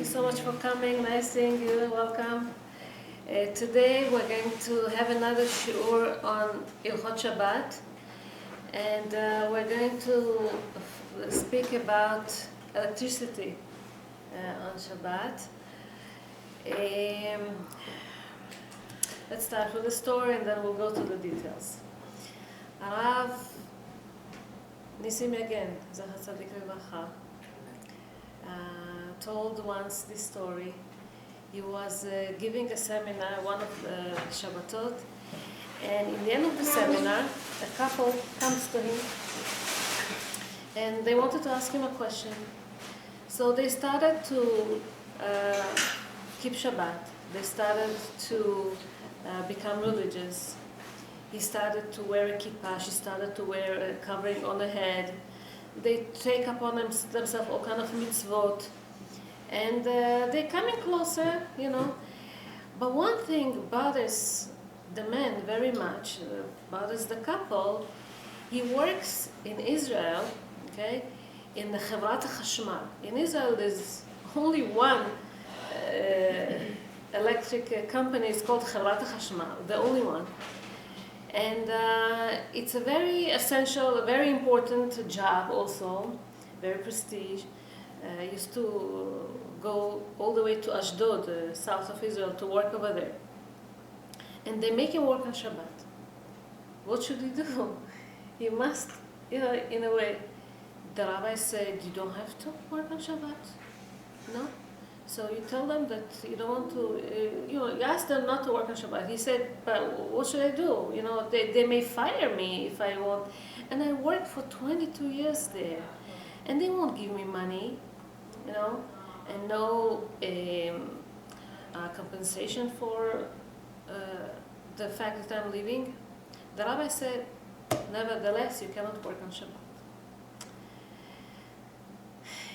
so much for coming. Nice seeing you. Welcome. Today we're going to have another shiur on Ilchot Shabbat, and we're going to speak about electricity on Shabbat. Let's start with the story and then we'll go to the details. Arav Nisim again, Zachar Tzadik Levacha, told once this story. He was giving a seminar, one of the Shabbatot, and in the end of the seminar, a couple comes to him and they wanted to ask him a question. So they started to keep Shabbat. They started to become religious. He started to wear a kippah. She started to wear a covering on the head. They take upon themselves all kind of mitzvot. And they're coming closer, you know. But one thing bothers the man very much, bothers the couple. He works in Israel, okay, in the Chevrat HaChashmal. In Israel, there's only one electric company. It's called Chevrat HaChashmal, the only one. And it's a very essential, a very important job also, very prestige. Used to go all the way to Ashdod, south of Israel, to work over there. And they make him work on Shabbat. What should he do? He must, you know, in a way. The rabbi said, you don't have to work on Shabbat. No? So you tell them that you don't want to, you ask them not to work on Shabbat. He said, but what should I do? You know, they may fire me if I want. And I worked for 22 years there. And they won't give me money, you know, and no compensation for the fact that I'm leaving. The rabbi said, nevertheless, you cannot work on Shabbat.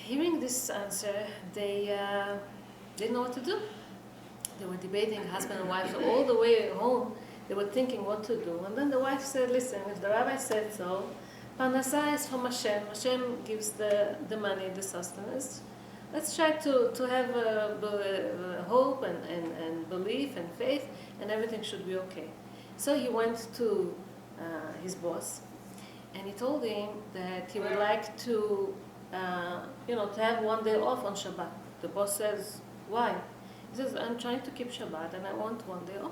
Hearing this answer, they didn't know what to do. They were debating, husband and wife, all the way home. They were thinking what to do. And then the wife said, listen, if the rabbi said so, Parnasah is from Hashem. Hashem gives the money, the sustenance. Let's try to have hope and belief and faith, and everything should be okay. So he went to his boss, and he told him that he would like to to have one day off on Shabbat. The boss says, why? He says, I'm trying to keep Shabbat and I want one day off.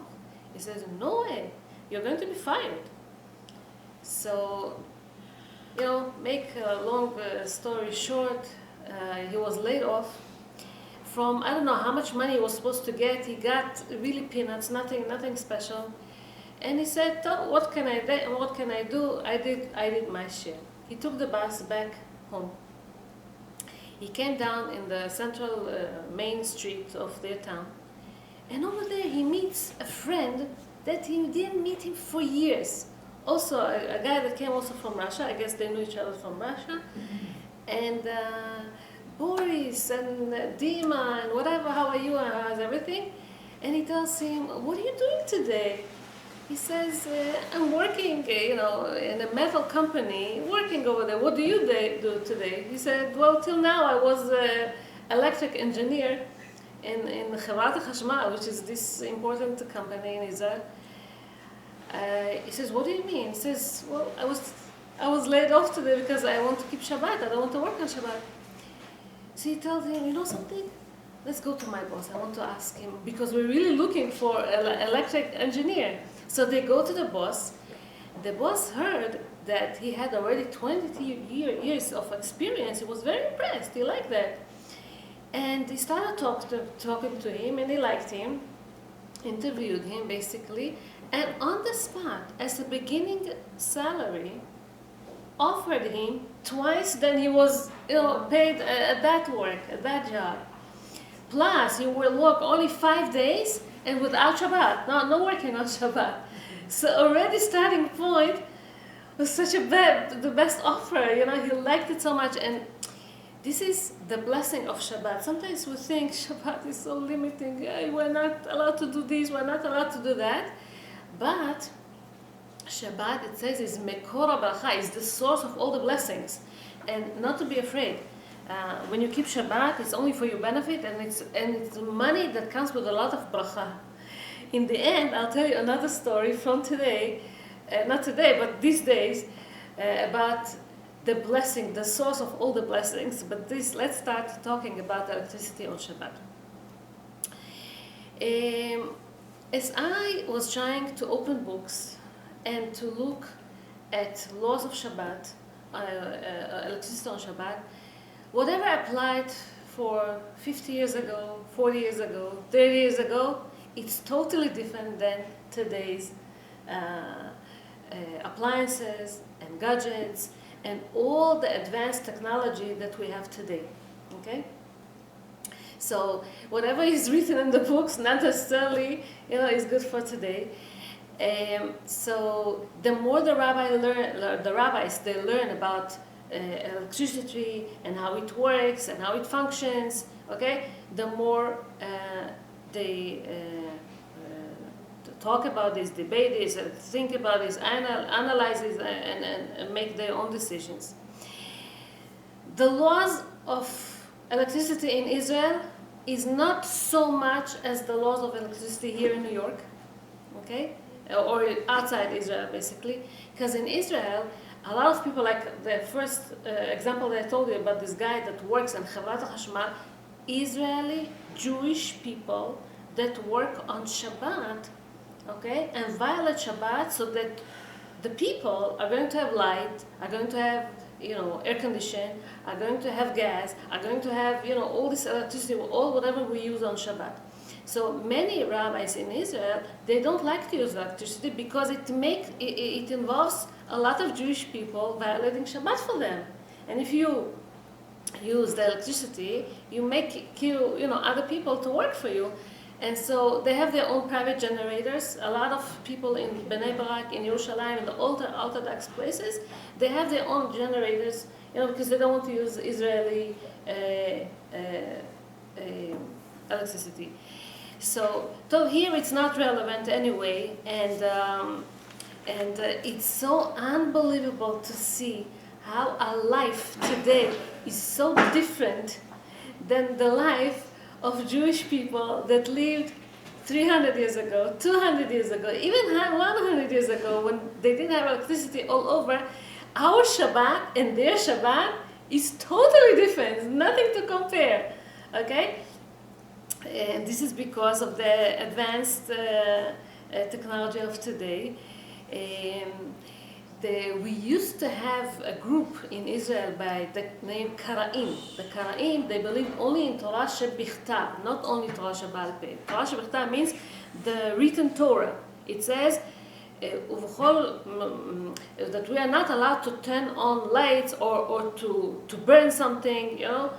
He says, no way, you're going to be fired. So, make a long story short, he was laid off from, I don't know how much money he was supposed to get. He got really peanuts, nothing special. And he said, oh, what can I do? I did my share. He took the bus back home. He came down in the central main street of their town. And over there he meets a friend that he didn't meet him for years. Also a guy that came also from Russia. I guess they knew each other from Russia. And Boris and Dima and whatever, how are you, and how's everything? And he tells him, what are you doing today? He says, I'm working, in a metal company, working over there. What do you do today? He said, well, till now I was an electric engineer in Chevrat HaChashmal, which is this important company in Israel. He says, what do you mean? He says, well, I was laid off today because I want to keep Shabbat. I don't want to work on Shabbat. So he tells him, you know something? Let's go to my boss. I want to ask him, because we're really looking for an electric engineer. So they go to the boss. The boss heard that he had already 20 years of experience. He was very impressed. He liked that. And he started talking to him, and he liked him, interviewed him basically, and on the spot, as a beginning salary, offered him twice than he was paid at that work, at that job. Plus, he will work only 5 days and without Shabbat, no working on Shabbat. So already starting point was such the best offer, he liked it so much. And this is the blessing of Shabbat. Sometimes we think Shabbat is so limiting, we're not allowed to do this, we're not allowed to do that. But Shabbat, it says, is Mekor HaBaracha, is the source of all the blessings. And not to be afraid. when you keep Shabbat, it's only for your benefit, and it's money that comes with a lot of bracha. In the end, I'll tell you another story from today, not today, but these days, about the blessing, the source of all the blessings. But let's start talking about electricity on Shabbat. As I was trying to open books and to look at laws of Shabbat, electricity on Shabbat, whatever applied for 50 years ago, 40 years ago, 30 years ago, it's totally different than today's appliances and gadgets and all the advanced technology that we have today. Okay? So whatever is written in the books, not necessarily, is good for today. So the more the rabbis learn about electricity and how it works and how it functions, okay, the more they talk about this, debate this, think about this, analyze this, and make their own decisions. The laws of electricity in Israel is not so much as the laws of electricity here in New York, okay, or outside Israel basically, because in Israel, a lot of people, like the first example that I told you about this guy that works in Chavlat HaChashmal, Israeli Jewish people that work on Shabbat, okay, and violate Shabbat, so that the people are going to have light, are going to have, air condition, are going to have gas, are going to have, all this electricity, all whatever we use on Shabbat. So many rabbis in Israel, they don't like to use electricity because it involves a lot of Jewish people violating Shabbat for them. And if you use the electricity, you other people to work for you. And so they have their own private generators. A lot of people in Bnei Barak, in Yerushalayim, in the Orthodox places, they have their own generators, because they don't want to use Israeli electricity. So here it's not relevant anyway, and it's so unbelievable to see how our life today is so different than the life of Jewish people that lived 300 years ago, 200 years ago, even 100 years ago, when they didn't have electricity all over. Our Shabbat and their Shabbat is totally different. There's nothing to compare, okay? And this is because of the advanced technology of today. We used to have a group in Israel by the name Kara'im. The Kara'im, they believe only in Torah shebichtav, not only Torah sheba'al peh. Torah shebichtav means the written Torah. It says that we are not allowed to turn on lights or to burn something, you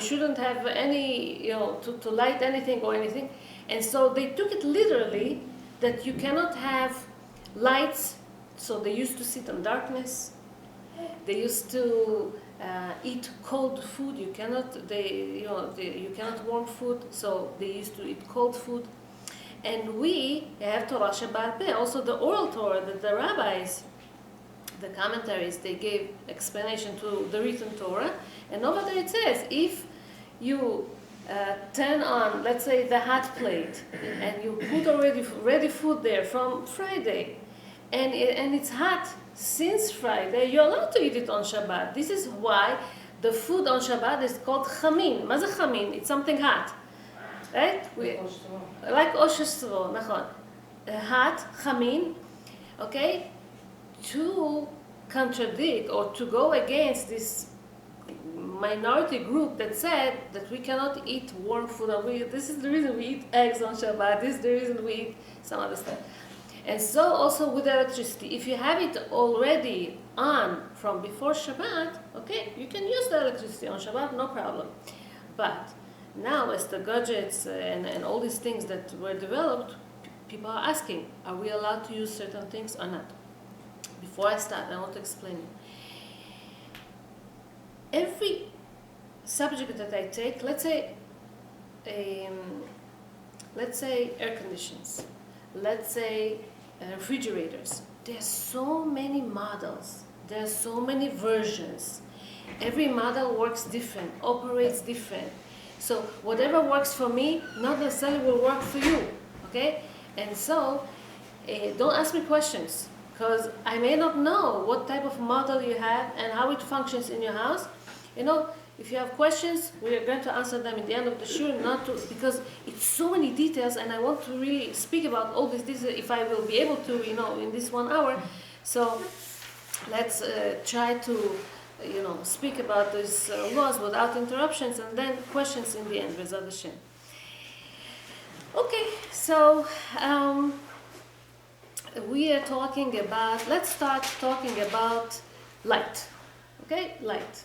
shouldn't have any, to light anything or anything. And so they took it literally that you cannot have lights, so they used to sit in darkness. They used to eat cold food. You cannot warm food, so they used to eat cold food. And we have Torah sheba'al peh, also the oral Torah that the rabbis, the commentaries, they gave explanation to the written Torah. And over there it says, if you turn on, let's say, the hot plate, and you put already ready food there from Friday, and it's hot since Friday, you're allowed to eat it on Shabbat. This is why the food on Shabbat is called chamin. מה זה chamin? It's something hot, right? Like oshestro, נכון. Hot, chamin, okay? To contradict or to go against this minority group that said that we cannot eat warm food, and this is the reason we eat eggs on Shabbat, this is the reason we eat some other stuff. And so also with electricity, if you have it already on from before Shabbat, okay, you can use the electricity on Shabbat, no problem. But now as the gadgets and all these things that were developed, people are asking, are we allowed to use certain things or not? Before I start, I want to explain. Every subject that I take, let's say air conditions, let's say refrigerators. There are so many models, there are so many versions, Every model works different, operates different. So whatever works for me, not necessarily will work for you, okay? And so, don't ask me questions, because I may not know what type of model you have and how it functions in your house. You know, if you have questions, we are going to answer them at the end of the shiur, not to, because it's so many details, and I want to really speak about all these details if I will be able to, you know, in this 1 hour. So let's try to, you know, speak about these laws without interruptions, and then questions in the end, B'ezrat Hashem. Okay, so we are talking about, let's start talking about light. Okay, light.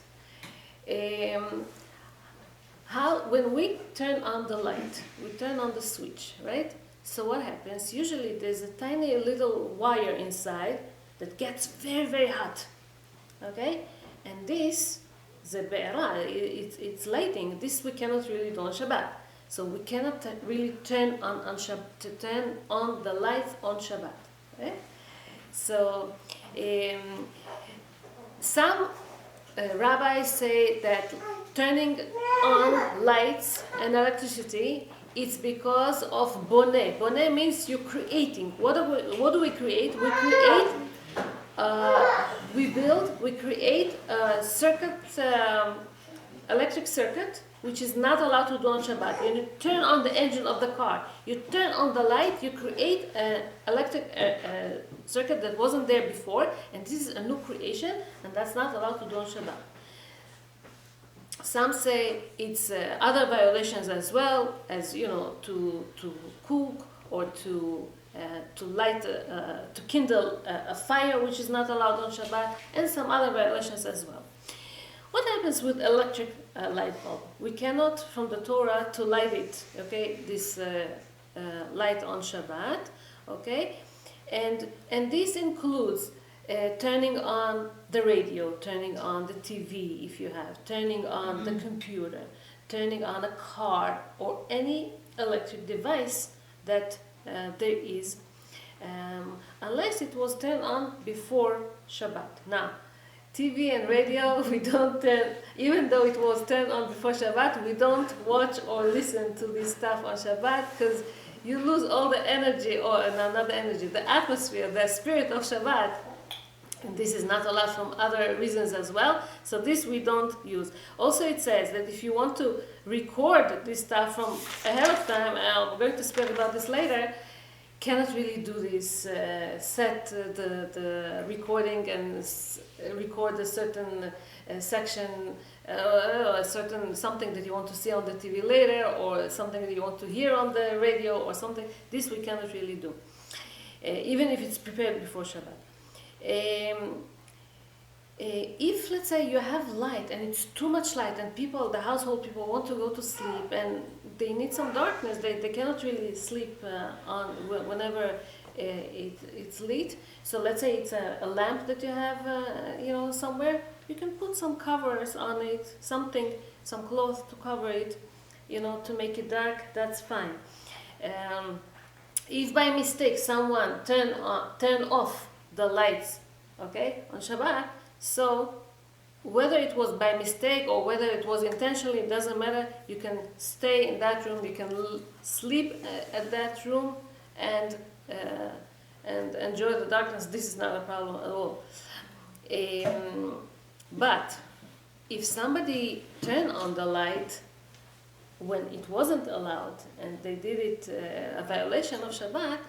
When we turn on the light, we turn on the switch, right? So what happens? Usually there's a tiny little wire inside that gets very, very hot. Okay? And this, the be'era, it's lighting. This we cannot really do on Shabbat. So we cannot really turn on Shabbat, to turn on the lights on Shabbat. Okay? So some rabbis say that turning on lights and electricity, it's because of boneh. Boneh means you're creating. What do we create? We create, we create a circuit, electric circuit, which is not allowed to do on Shabbat. When you turn on the engine of the car, you turn on the light, you create an electric circuit that wasn't there before, and this is a new creation, and that's not allowed to do on Shabbat. Some say it's other violations as well, as you know, to cook or to light, to kindle a fire, which is not allowed on Shabbat, and some other violations as well. What happens with electric light bulb? We cannot, from the Torah, to light it, okay, this light on Shabbat, okay, and this includes turning on the radio, turning on the TV if you have, turning on the computer, turning on a car or any electric device that there is, unless it was turned on before Shabbat. Now, TV and radio, we don't turn, even though it was turned on before Shabbat, we don't watch or listen to this stuff on Shabbat, because you lose all the energy, or not the energy, the atmosphere, the spirit of Shabbat. And this is not allowed from other reasons as well, so this we don't use. Also it says that if you want to record this stuff from ahead of time, and I'm going to speak about this later, cannot really do this, set the recording and record a certain section, a certain something that you want to see on the TV later, or something that you want to hear on the radio or something. This we cannot really do, even if it's prepared before Shabbat. If, let's say, you have light and it's too much light and people, the household people want to go to sleep and they need some darkness, they cannot really sleep on whenever it's lit. So let's say it's a lamp that you have, you know, somewhere, you can put some covers on it, something, some cloth to cover it, you know, to make it dark, that's fine. If by mistake someone turn off the lights, okay, on Shabbat, so whether it was by mistake or whether it was intentionally, it doesn't matter. You can stay in that room, you can sleep at that room and enjoy the darkness. This is not a problem at all. But if somebody turned on the light when it wasn't allowed and they did it a violation of Shabbat,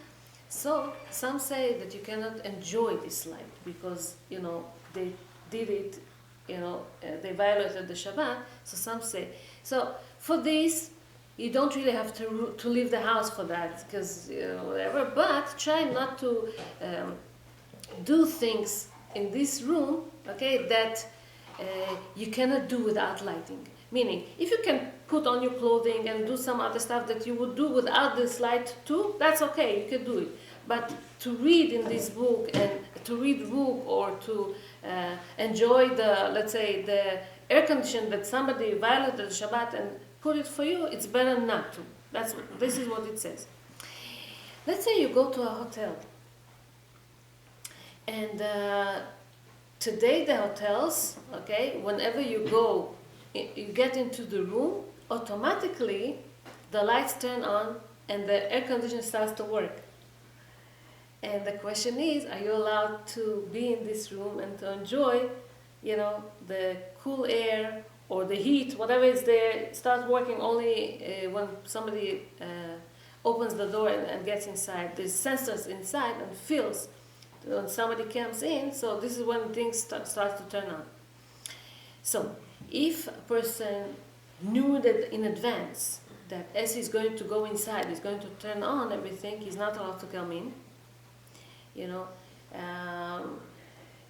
so some say that you cannot enjoy this light because, you know, they did it, you know, they violated the Shabbat. So some say, so for this, you don't really have to leave the house for that, because, you know, whatever, but try not to do things in this room, okay, that you cannot do without lighting. Meaning, if you can put on your clothing and do some other stuff that you would do without this light too, that's okay, you can do it. But to read in this book and to read book or to enjoy the, let's say, the air condition that somebody violated the Shabbat and put it for you, it's better not to. This is what it says. Let's say you go to a hotel and Today the hotels, okay, whenever you go, you get into the room, automatically the lights turn on and the air conditioner starts to work. And the question is, are you allowed to be in this room and to enjoy, the cool air or the heat, whatever is there, starts working only when somebody opens the door and gets inside. There's sensors inside and feels when somebody comes in, so this is when things start to turn on. So, if a person knew that in advance that as he's going to go inside, he's going to turn on everything, he's not allowed to come in.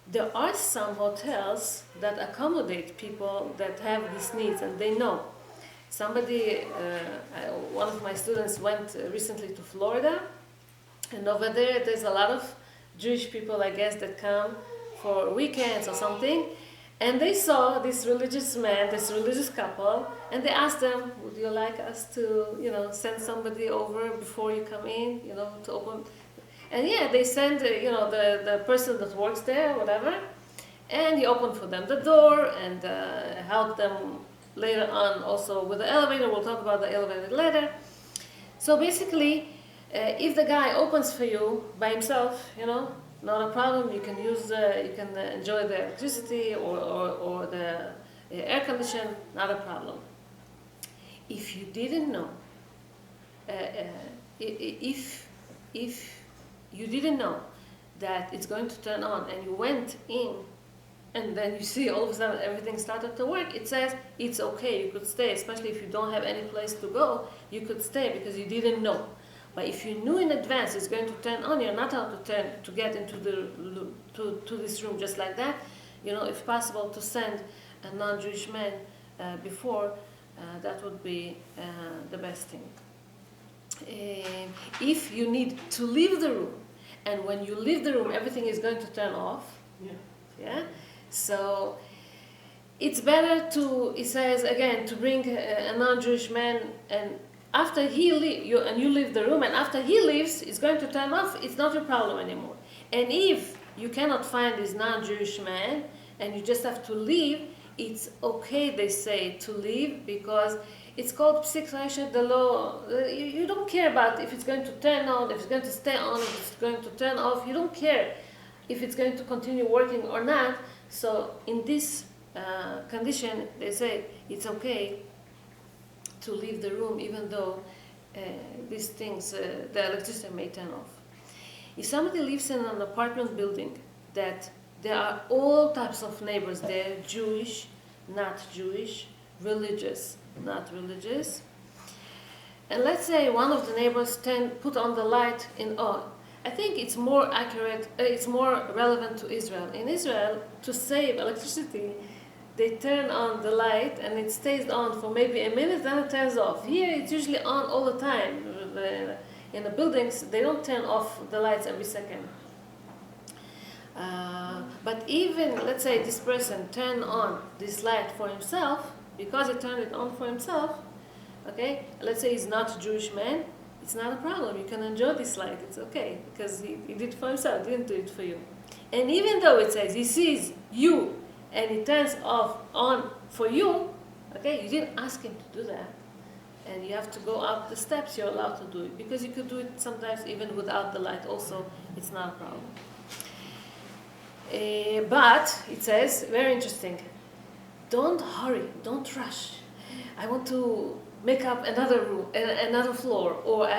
There are some hotels that accommodate people that have these needs, and they know. One of my students went recently to Florida, and over there's a lot of Jewish people, I guess, that come for weekends or something, and they saw this religious man, this religious couple, and they asked them, would you like us to, send somebody over before you come in, to open? And yeah, they send, the person that works there, whatever, and he opened for them the door and helped them later on also with the elevator. We'll talk about the elevator later. So basically, if the guy opens for you by himself, not a problem. You can use, you can enjoy the electricity or the air condition, not a problem. If you didn't know, if you didn't know that it's going to turn on and you went in and then you see all of a sudden everything started to work, it says it's okay, you could stay, especially if you don't have any place to go, you could stay because you didn't know. But if you knew in advance it's going to turn on, you're not allowed to get into to this room just like that. If possible, to send a non-Jewish man before, that would be the best thing. If you need to leave the room, and when you leave the room, everything is going to turn off. Yeah. So it's better it says again, to bring a non-Jewish man, and after he you leave the room, and after he leaves, it's going to turn off. It's not your problem anymore. And if you cannot find this non-Jewish man, and you just have to leave, it's okay, they say, to leave, because it's called psik, the law. You don't care about if it's going to turn on, if it's going to stay on, if it's going to turn off. You don't care if it's going to continue working or not. So in this condition, they say it's okay to leave the room, even though these things, the electricity may turn off. If somebody lives in an apartment building that there are all types of neighbors there, Jewish, not Jewish, religious, not religious, and let's say one of the neighbors put on the light I think it's more accurate, it's more relevant to Israel. In Israel, to save electricity, they turn on the light and it stays on for maybe a minute, then it turns off. Here it's usually on all the time. In the buildings, they don't turn off the lights every second. But even, let's say this person turned on this light for himself, because he turned it on for himself, okay, let's say he's not a Jewish man, it's not a problem. You can enjoy this light, it's okay, because he did it for himself, didn't do it for you. And even though it says he sees you and he turns on for you, okay, you didn't ask him to do that. And you have to go up the steps, you're allowed to do it. Because you could do it sometimes even without the light also, it's not a problem. But it says, very interesting, don't hurry, don't rush. I want to make up another room, another floor, or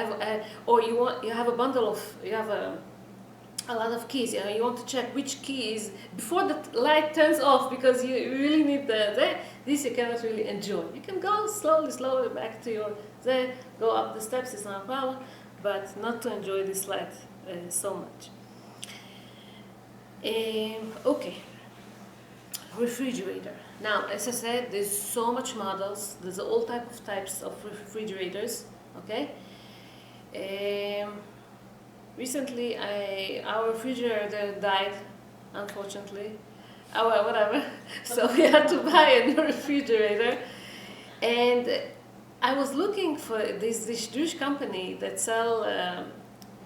you have a bundle of, you have a lot of keys, and you want to check which key is before the light turns off, because you really need this you cannot really enjoy. You can go slowly back to your go up the steps, it's not a problem, but not to enjoy this light so much. Okay, refrigerator. Now, as I said, there's so much models. There's all types of refrigerators. Okay. Recently, our refrigerator died, unfortunately. Oh, well, whatever. So we had to buy a new refrigerator, and I was looking for this Jewish company that sell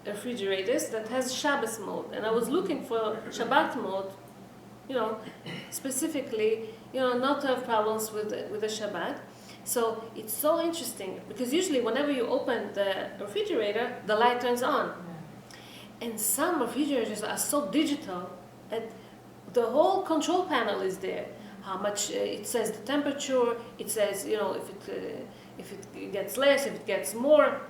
refrigerators that has Shabbat mode, and I was looking for Shabbat mode specifically, not to have problems with the Shabbat. So it's so interesting because usually whenever you open the refrigerator, the light turns on. And some refrigerators are so digital, and the whole control panel is there. How much it says the temperature, it says if it gets less, if it gets more,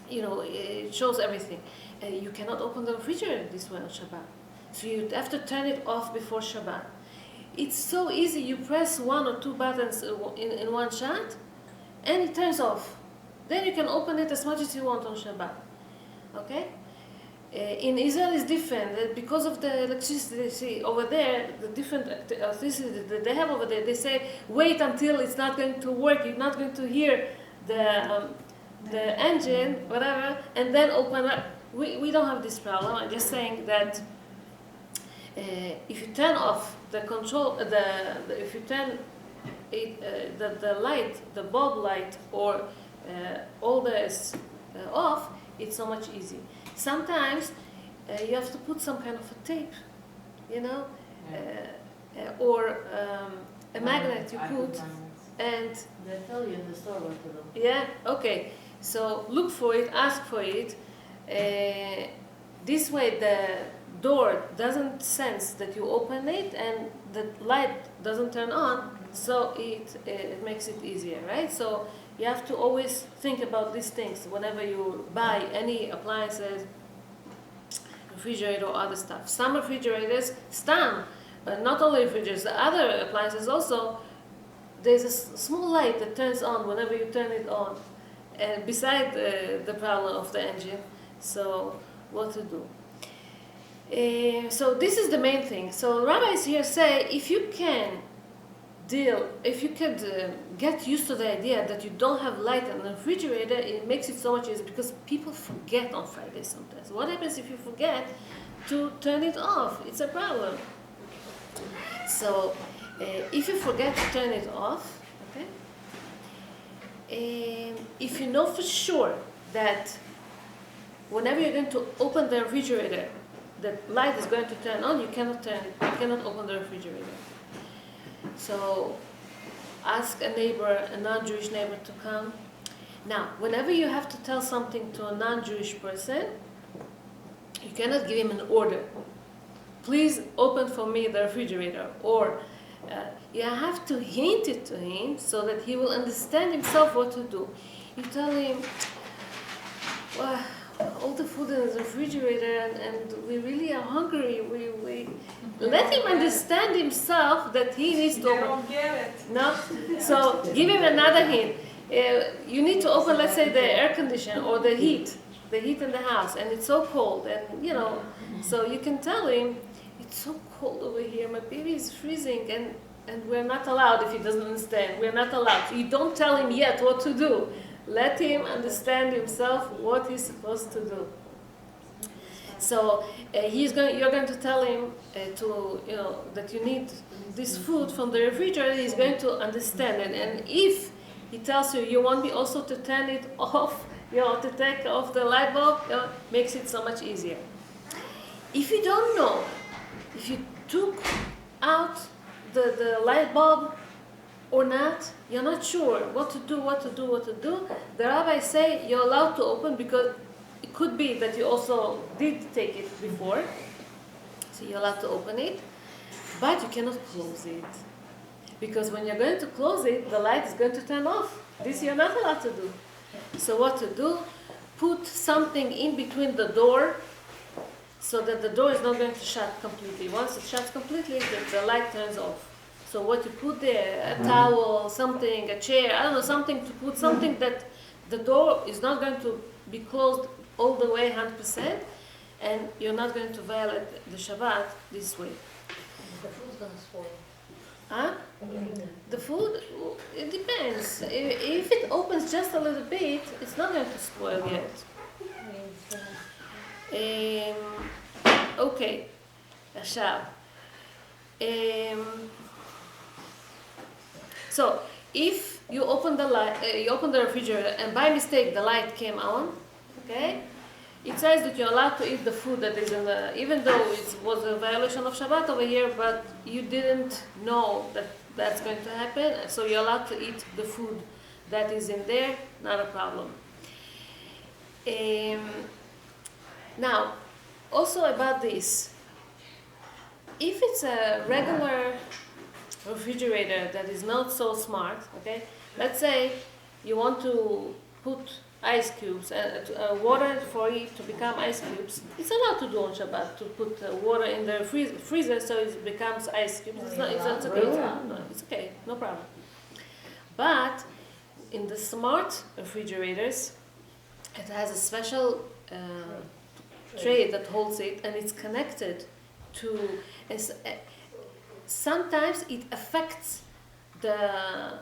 it shows everything. You cannot open the refrigerator this way on Shabbat, so you have to turn it off before Shabbat. It's so easy. You press one or two buttons in one shot, and it turns off. Then you can open it as much as you want on Shabbat. Okay? In Israel is different because of the electricity they see over there. The different electricity that they have over there, they say wait until it's not going to work. You're not going to hear the engine, whatever, and then open up. We don't have this problem. I'm just saying that if you turn off the control, if you turn it, the light, the bulb light, or all this off, it's so much easier. Sometimes you have to put some kind of a tape, or a magnet you put, and they tell you in the store what to do. Yeah, okay. So look for it, ask for it. This way the door doesn't sense that you open it, and the light doesn't turn on, so it makes it easier, right? So you have to always think about these things whenever you buy any appliances, refrigerator or other stuff. Some refrigerators, not only refrigerators, the other appliances also, there's a small light that turns on whenever you turn it on, and beside the problem of the engine. So what to do? So this is the main thing. So rabbis here say if you could get used to the idea that you don't have light in the refrigerator, it makes it so much easier because people forget on Friday sometimes. What happens if you forget to turn it off? It's a problem. So if you forget to turn it off, okay, if you know for sure that whenever you're going to open the refrigerator, the light is going to turn on, you cannot open the refrigerator. So ask a neighbor, a non-Jewish neighbor, to come. Now, whenever you have to tell something to a non-Jewish person, you cannot give him an order. Please open for me the refrigerator. Or you have to hint it to him so that he will understand himself what to do. You tell him, well, all the food in the refrigerator and we really are hungry. We let him understand himself that he needs to open. They don't get it. No? So give him another hint. You need to open, let's say, the air conditioner or the heat in the house, and it's so cold, and so you can tell him, it's so cold over here, my baby is freezing, and we're not allowed, if he doesn't understand, we're not allowed. So you don't tell him yet what to do. Let him understand himself what he's supposed to do. So you're going to tell him that you need this food from the refrigerator. He's going to understand it. And if he tells you you want me also to turn it off, to take off the light bulb, makes it so much easier. If you don't know, if you took out the light bulb or not, you're not sure what to do, the rabbis say you're allowed to open because it could be that you also did take it before, so you're allowed to open it, but you cannot close it. Because when you're going to close it, the light is going to turn off. This you're not allowed to do. So what to do? Put something in between the door so that the door is not going to shut completely. Once it shuts completely, the light turns off. So what you put there, a towel, something, a chair, I don't know, something to put, something that the door is not going to be closed all the way 100%, and you're not going to violate the Shabbat this way. The food's going to spoil. Huh? The food, it depends. If it opens just a little bit, it's not going to spoil yet. Okay, עכשיו. So if you open the refrigerator and by mistake the light came on, okay, it says that you're allowed to eat the food that is in the, even though it was a violation of Shabbat over here, but you didn't know that that's going to happen, so you're allowed to eat the food that is in there, not a problem. Now, also about this, if it's a regular refrigerator that is not so smart, okay, let's say you want to put ice cubes, water for it to become ice cubes, it's allowed to do on Shabbat, to put water in the freezer so it becomes ice cubes. It's okay. It's okay, no problem. But in the smart refrigerators, it has a special tray that holds it, and it's connected to. Sometimes it affects the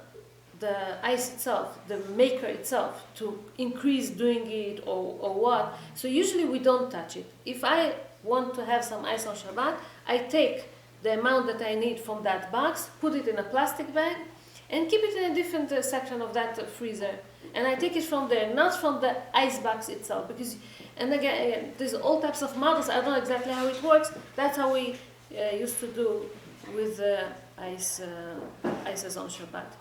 ice itself, the maker itself, to increase doing it or what. So usually we don't touch it. If I want to have some ice on Shabbat, I take the amount that I need from that box, put it in a plastic bag, and keep it in a different section of that freezer. And I take it from there, not from the ice box itself. Because, and again, there's all types of models. I don't know exactly how it works. That's how we used to do with ices on Shabbat.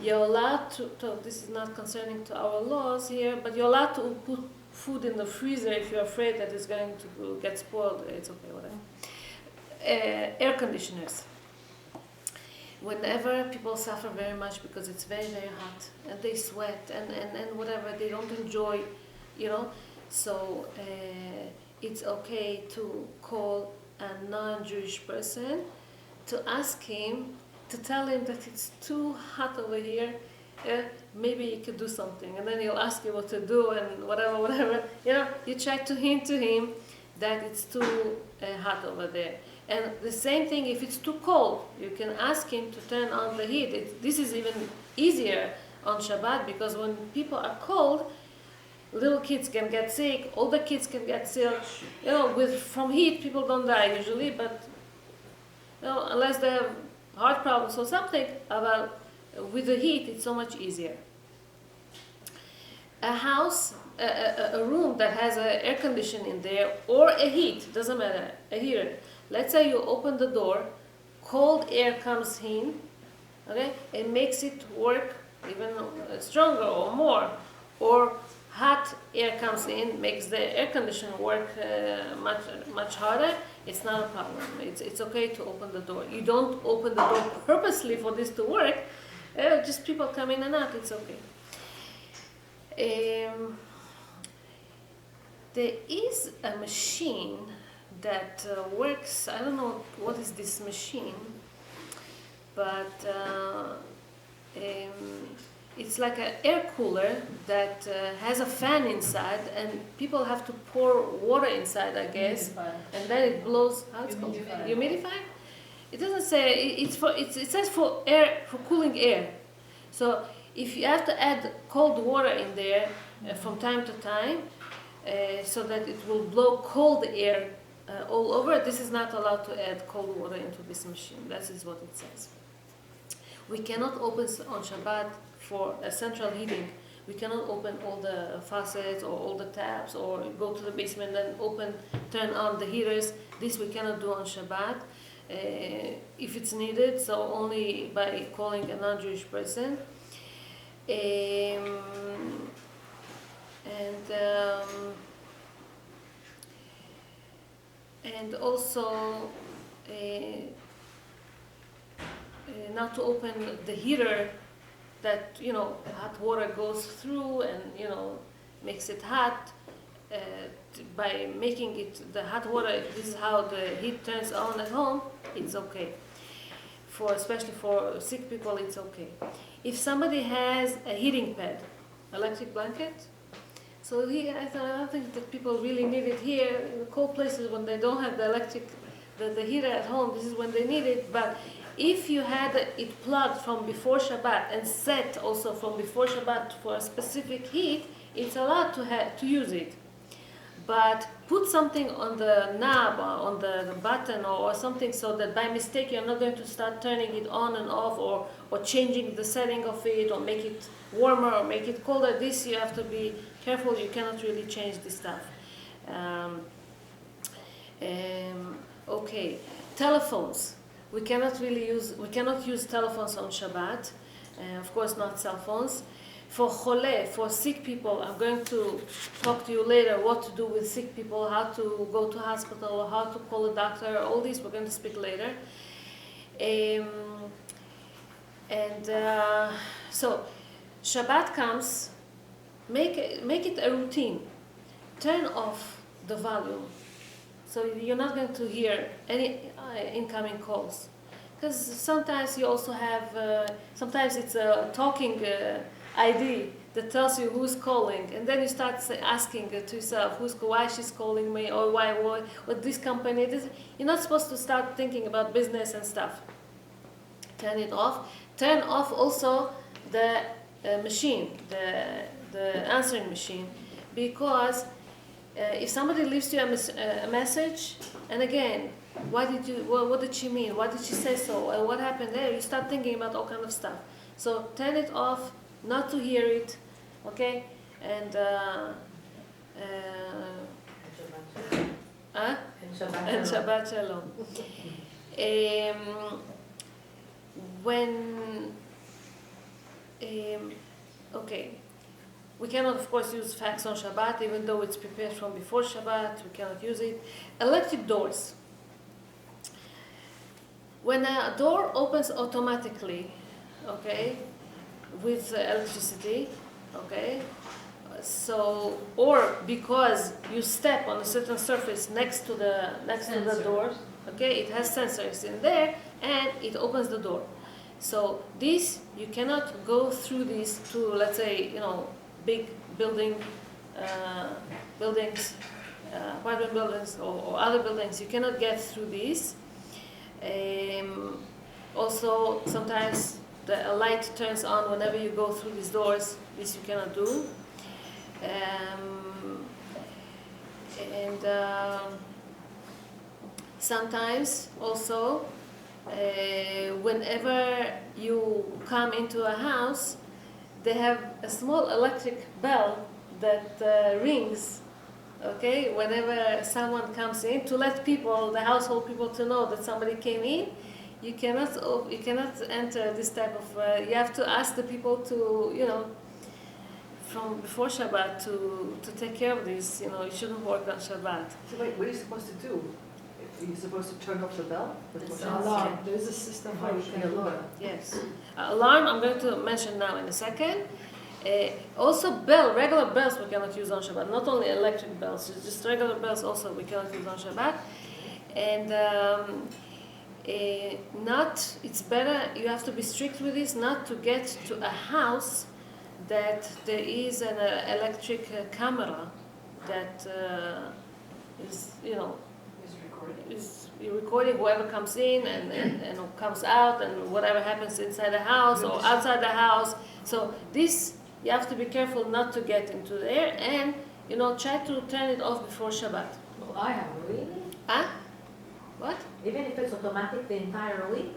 You're allowed to, this is not concerning to our laws here, but you're allowed to put food in the freezer if you're afraid that it's going to get spoiled. It's okay, whatever. Air conditioners. Whenever people suffer very much because it's very, very hot, and they sweat, and whatever, they don't enjoy, so it's okay to call a non-Jewish person to ask him, to tell him that it's too hot over here, maybe you could do something. And then he'll ask you what to do and whatever. You try to hint to him that it's too hot over there. And the same thing, if it's too cold, you can ask him to turn on the heat. This is even easier on Shabbat, because when people are cold, little kids can get sick, older kids can get sick. From heat, people don't die usually, but unless they have heart problems or something, with the heat, it's so much easier. A house, a room that has an air conditioner in there, or a heat, doesn't matter, a heater. Let's say you open the door, cold air comes in, okay, and makes it work even stronger or more, or hot air comes in, makes the air conditioner work much harder. It's not a problem. It's okay to open the door. You don't open the door purposely for this to work. Just people come in and out. It's okay. There is a machine that works. I don't know what is this machine, but it's like an air cooler that has a fan inside, and people have to pour water inside, I guess, and then it blows. How it's called? Humidifier. It doesn't say. It says for air, for cooling air. So if you have to add cold water in there from time to time, so that it will blow cold air all over, this is not allowed to add cold water into this machine. That is what it says. We cannot open on Shabbat for a central heating. We cannot open all the faucets or all the taps, or go to the basement and turn on the heaters. This we cannot do on Shabbat if it's needed, so only by calling a non-Jewish person. And also not to open the heater that hot water goes through and makes it hot, by making it the hot water. This is how the heat turns on at home. It's okay. Especially for sick people, it's okay. If somebody has a heating pad, electric blanket, so I don't think that people really need it here in the cold places when they don't have the heater at home. This is when they need it. But if you had it plugged from before Shabbat and set also from before Shabbat for a specific heat, it's allowed to use it. but put something on the knob or on the button or something so that by mistake you're not going to start turning it on and off or changing the setting of it or make it warmer or make it colder. This you have to be careful. You cannot really change this stuff. Okay, telephones. We cannot use telephones on Shabbat. Of course, not cell phones. For chole, for sick people, I'm going to talk to you later what to do with sick people, how to go to hospital, how to call a doctor, all these we're going to speak later. So Shabbat comes, make it a routine. Turn off the volume, so you're not going to hear any incoming calls. Because sometimes you also have, sometimes it's a talking ID that tells you who's calling, and then you start asking to yourself, why she's calling me, or why what this company is. You're not supposed to start thinking about business and stuff. Turn it off. Turn off also the machine, the answering machine, because if somebody leaves you a message, and again, what did she mean? What did she say so? And what happened there? You start thinking about all kind of stuff. So turn it off, not to hear it, okay? And Shabbat Shalom. Okay, we cannot, of course, use fax on Shabbat, even though it's prepared from before Shabbat. We cannot use it. Electric doors. When a door opens automatically, okay, with electricity, okay, so, or because you step on a certain surface next to the door, okay, it has sensors in there and it opens the door. So this, you cannot go through this to, let's say, big buildings, apartment buildings or other buildings. You cannot get through these. Also, sometimes a light turns on whenever you go through these doors. This you cannot do. Sometimes also, whenever you come into a house, they have a small electric bell that rings, okay, whenever someone comes in, to let people, the household people, to know that somebody came in. You cannot enter this type of, you have to ask the people to, from before Shabbat to take care of this. You shouldn't work on Shabbat. So wait, what are you supposed to do? Are you supposed to turn off the bell? It's an alarm. There's a system how you can do that. Yes. Alarm, I'm going to mention now in a second. Also regular bells we cannot use on Shabbat, not only electric bells, just regular bells also we cannot use on Shabbat. And it's better, you have to be strict with this, not to get to a house that there is an electric camera that is recording whoever comes in and comes out and whatever happens inside the house or outside the house. So this, you have to be careful not to get into there, and try to turn it off before Shabbat. Well, I have. Really? Huh? What? Even if it's automatic the entire week?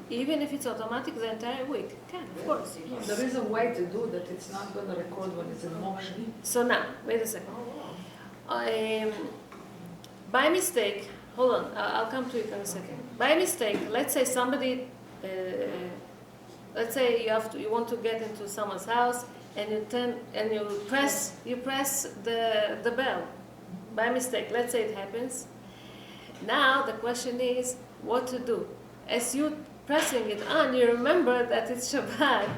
Even if it's automatic the entire week. Can, of course. There is a way to do that. It's not going to record when it's in motion. So now, wait a second. By mistake, hold on, I'll come to it in a second. By mistake, let's say somebody, let's say you want to get into someone's house and you press the bell. By mistake, let's say it happens. Now the question is what to do. As you pressing it on, you remember that it's Shabbat.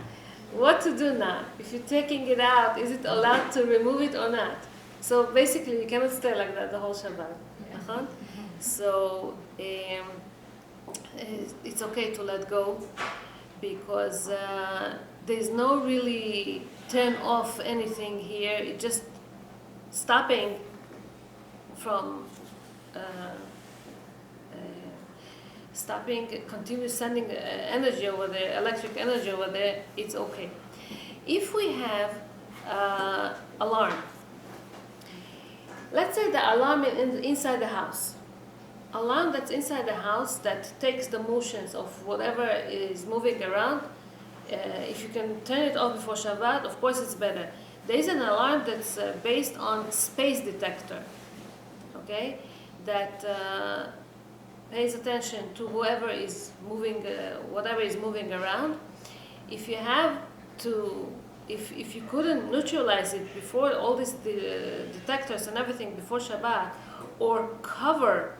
What to do now? If you're taking it out, is it allowed to remove it or not? So basically, you cannot stay like that the whole Shabbat. Uh-huh. So it's okay to let go, because there's no really turn off anything here. It's just stopping from continue sending energy over there, electric energy over there. It's okay. If we have alarm, let's say the alarm inside the house. Alarm that's inside the house that takes the motions of whatever is moving around. If you can turn it off before Shabbat, of course it's better. There is an alarm that's based on space detector, okay, that pays attention to whoever is moving, whatever is moving around. If you have to, if you couldn't neutralize it before all these detectors and everything before Shabbat, or cover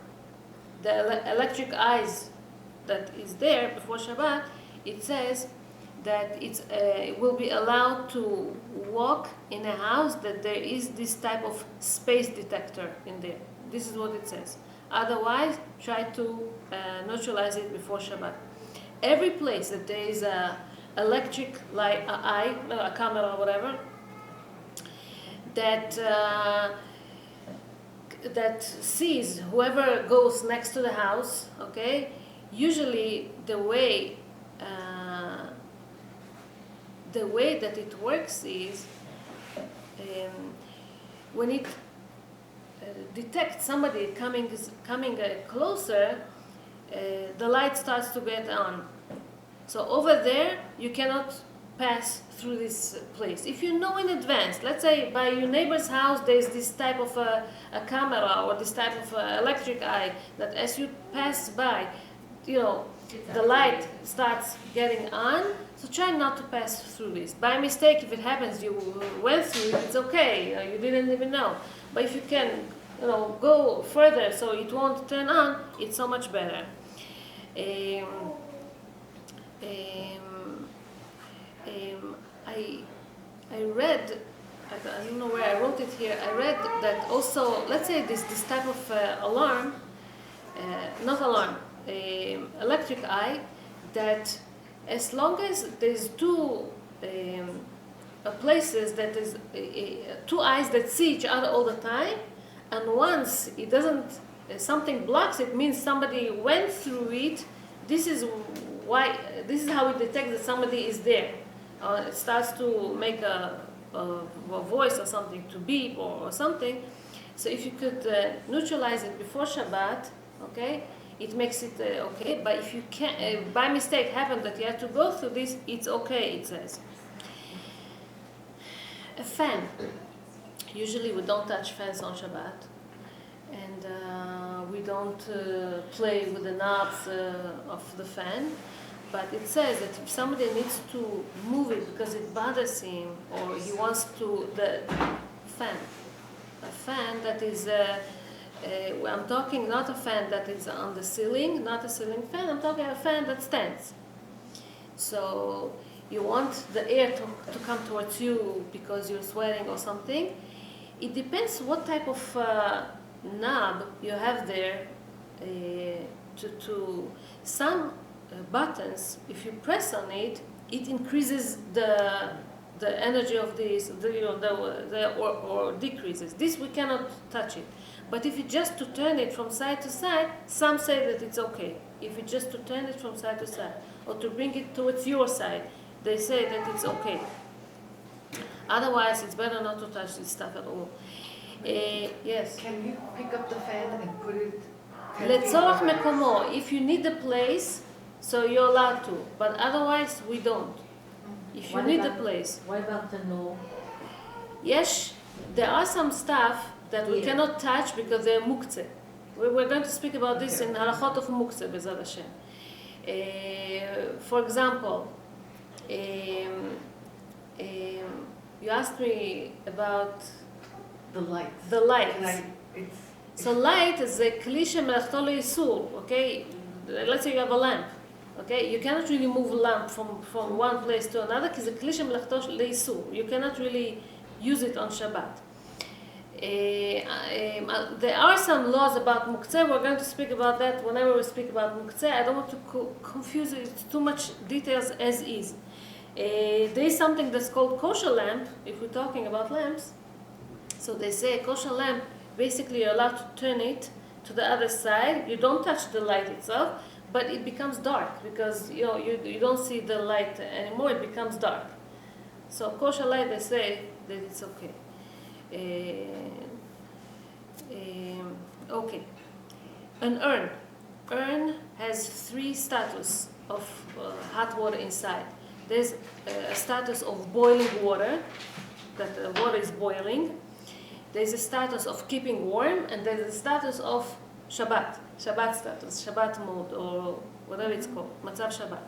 the electric eyes that is there before Shabbat, it says that it will be allowed to walk in a house that there is this type of space detector in there. This is what it says. Otherwise, try to neutralize it before Shabbat. Every place that there is a electric light, a camera or whatever, that sees whoever goes next to the house, okay, usually the way that it works is when it detects somebody coming closer, the light starts to get on. So over there, you cannot pass through this place. If you know in advance, let's say by your neighbor's house, there's this type of a camera or this type of electric eye that as you pass by, you know, the light starts getting on. So try not to pass through this. By mistake, if it happens, you went through it, it's okay. You didn't even know. But if you can, you know, go further so it won't turn on, it's so much better. I read, I don't know where I wrote it here, I read that also, let's say this type of alarm, not alarm, electric eye, that as long as there's two places that is two eyes that see each other all the time, and once it doesn't, something blocks it, means somebody went through it. This is how it detects that somebody is there. It starts to make a voice or something, to beep or something. So if you could neutralize it before Shabbat, okay, it makes it okay. But if you can, by mistake, happened that you have to go through this, it's okay, it says. A fan. Usually we don't touch fans on Shabbat. And we don't play with the knobs of the fan. But it says that if somebody needs to move it because it bothers him, or he wants to, a fan that is, I'm talking not a fan that is on the ceiling, not a ceiling fan, I'm talking a fan that stands. So you want the air to come towards you because you're sweating or something. It depends what type of knob you have there. Some buttons, if you press on it, it increases the energy of this, or decreases. This we cannot touch it. But if you just to turn it from side to side, some say that it's okay. If you just to turn it from side to side, or to bring it towards your side, they say that it's okay. Otherwise, it's better not to touch this stuff at all. Yes. Can you pick up the fan and put it? לצורך מקומו, if you need the place, so you're allowed to, but otherwise we don't. If you need the place. What about the no? Yes, there are some stuff that we cannot touch because they're muktzeh. We're going to speak about this in halachot of muktzeh, B'ezrat Hashem. For example, you asked me about The lights. the lights. It's So light is a kli shemelachto le'isur, okay? Let's say you have a lamp, okay? You cannot really move a lamp from one place to another because it's a kli shemelachto le'isur. You cannot really use it on Shabbat. There are some laws about muktzeh. We're going to speak about that whenever we speak about muktzeh. I don't want to confuse it. It's too much details as is. There is something that's called kosher lamp, if we're talking about lamps. So they say a kosher lamp, basically you're allowed to turn it to the other side. You don't touch the light itself, but it becomes dark because you don't see the light anymore. It becomes dark. So kosher light, they say that it's okay. Okay. An urn. Urn has three status of hot water inside. There's a status of boiling water, that the water is boiling. There's a status of keeping warm, and there's a status of Shabbat status, Shabbat mode, or whatever it's called, Matzav Shabbat.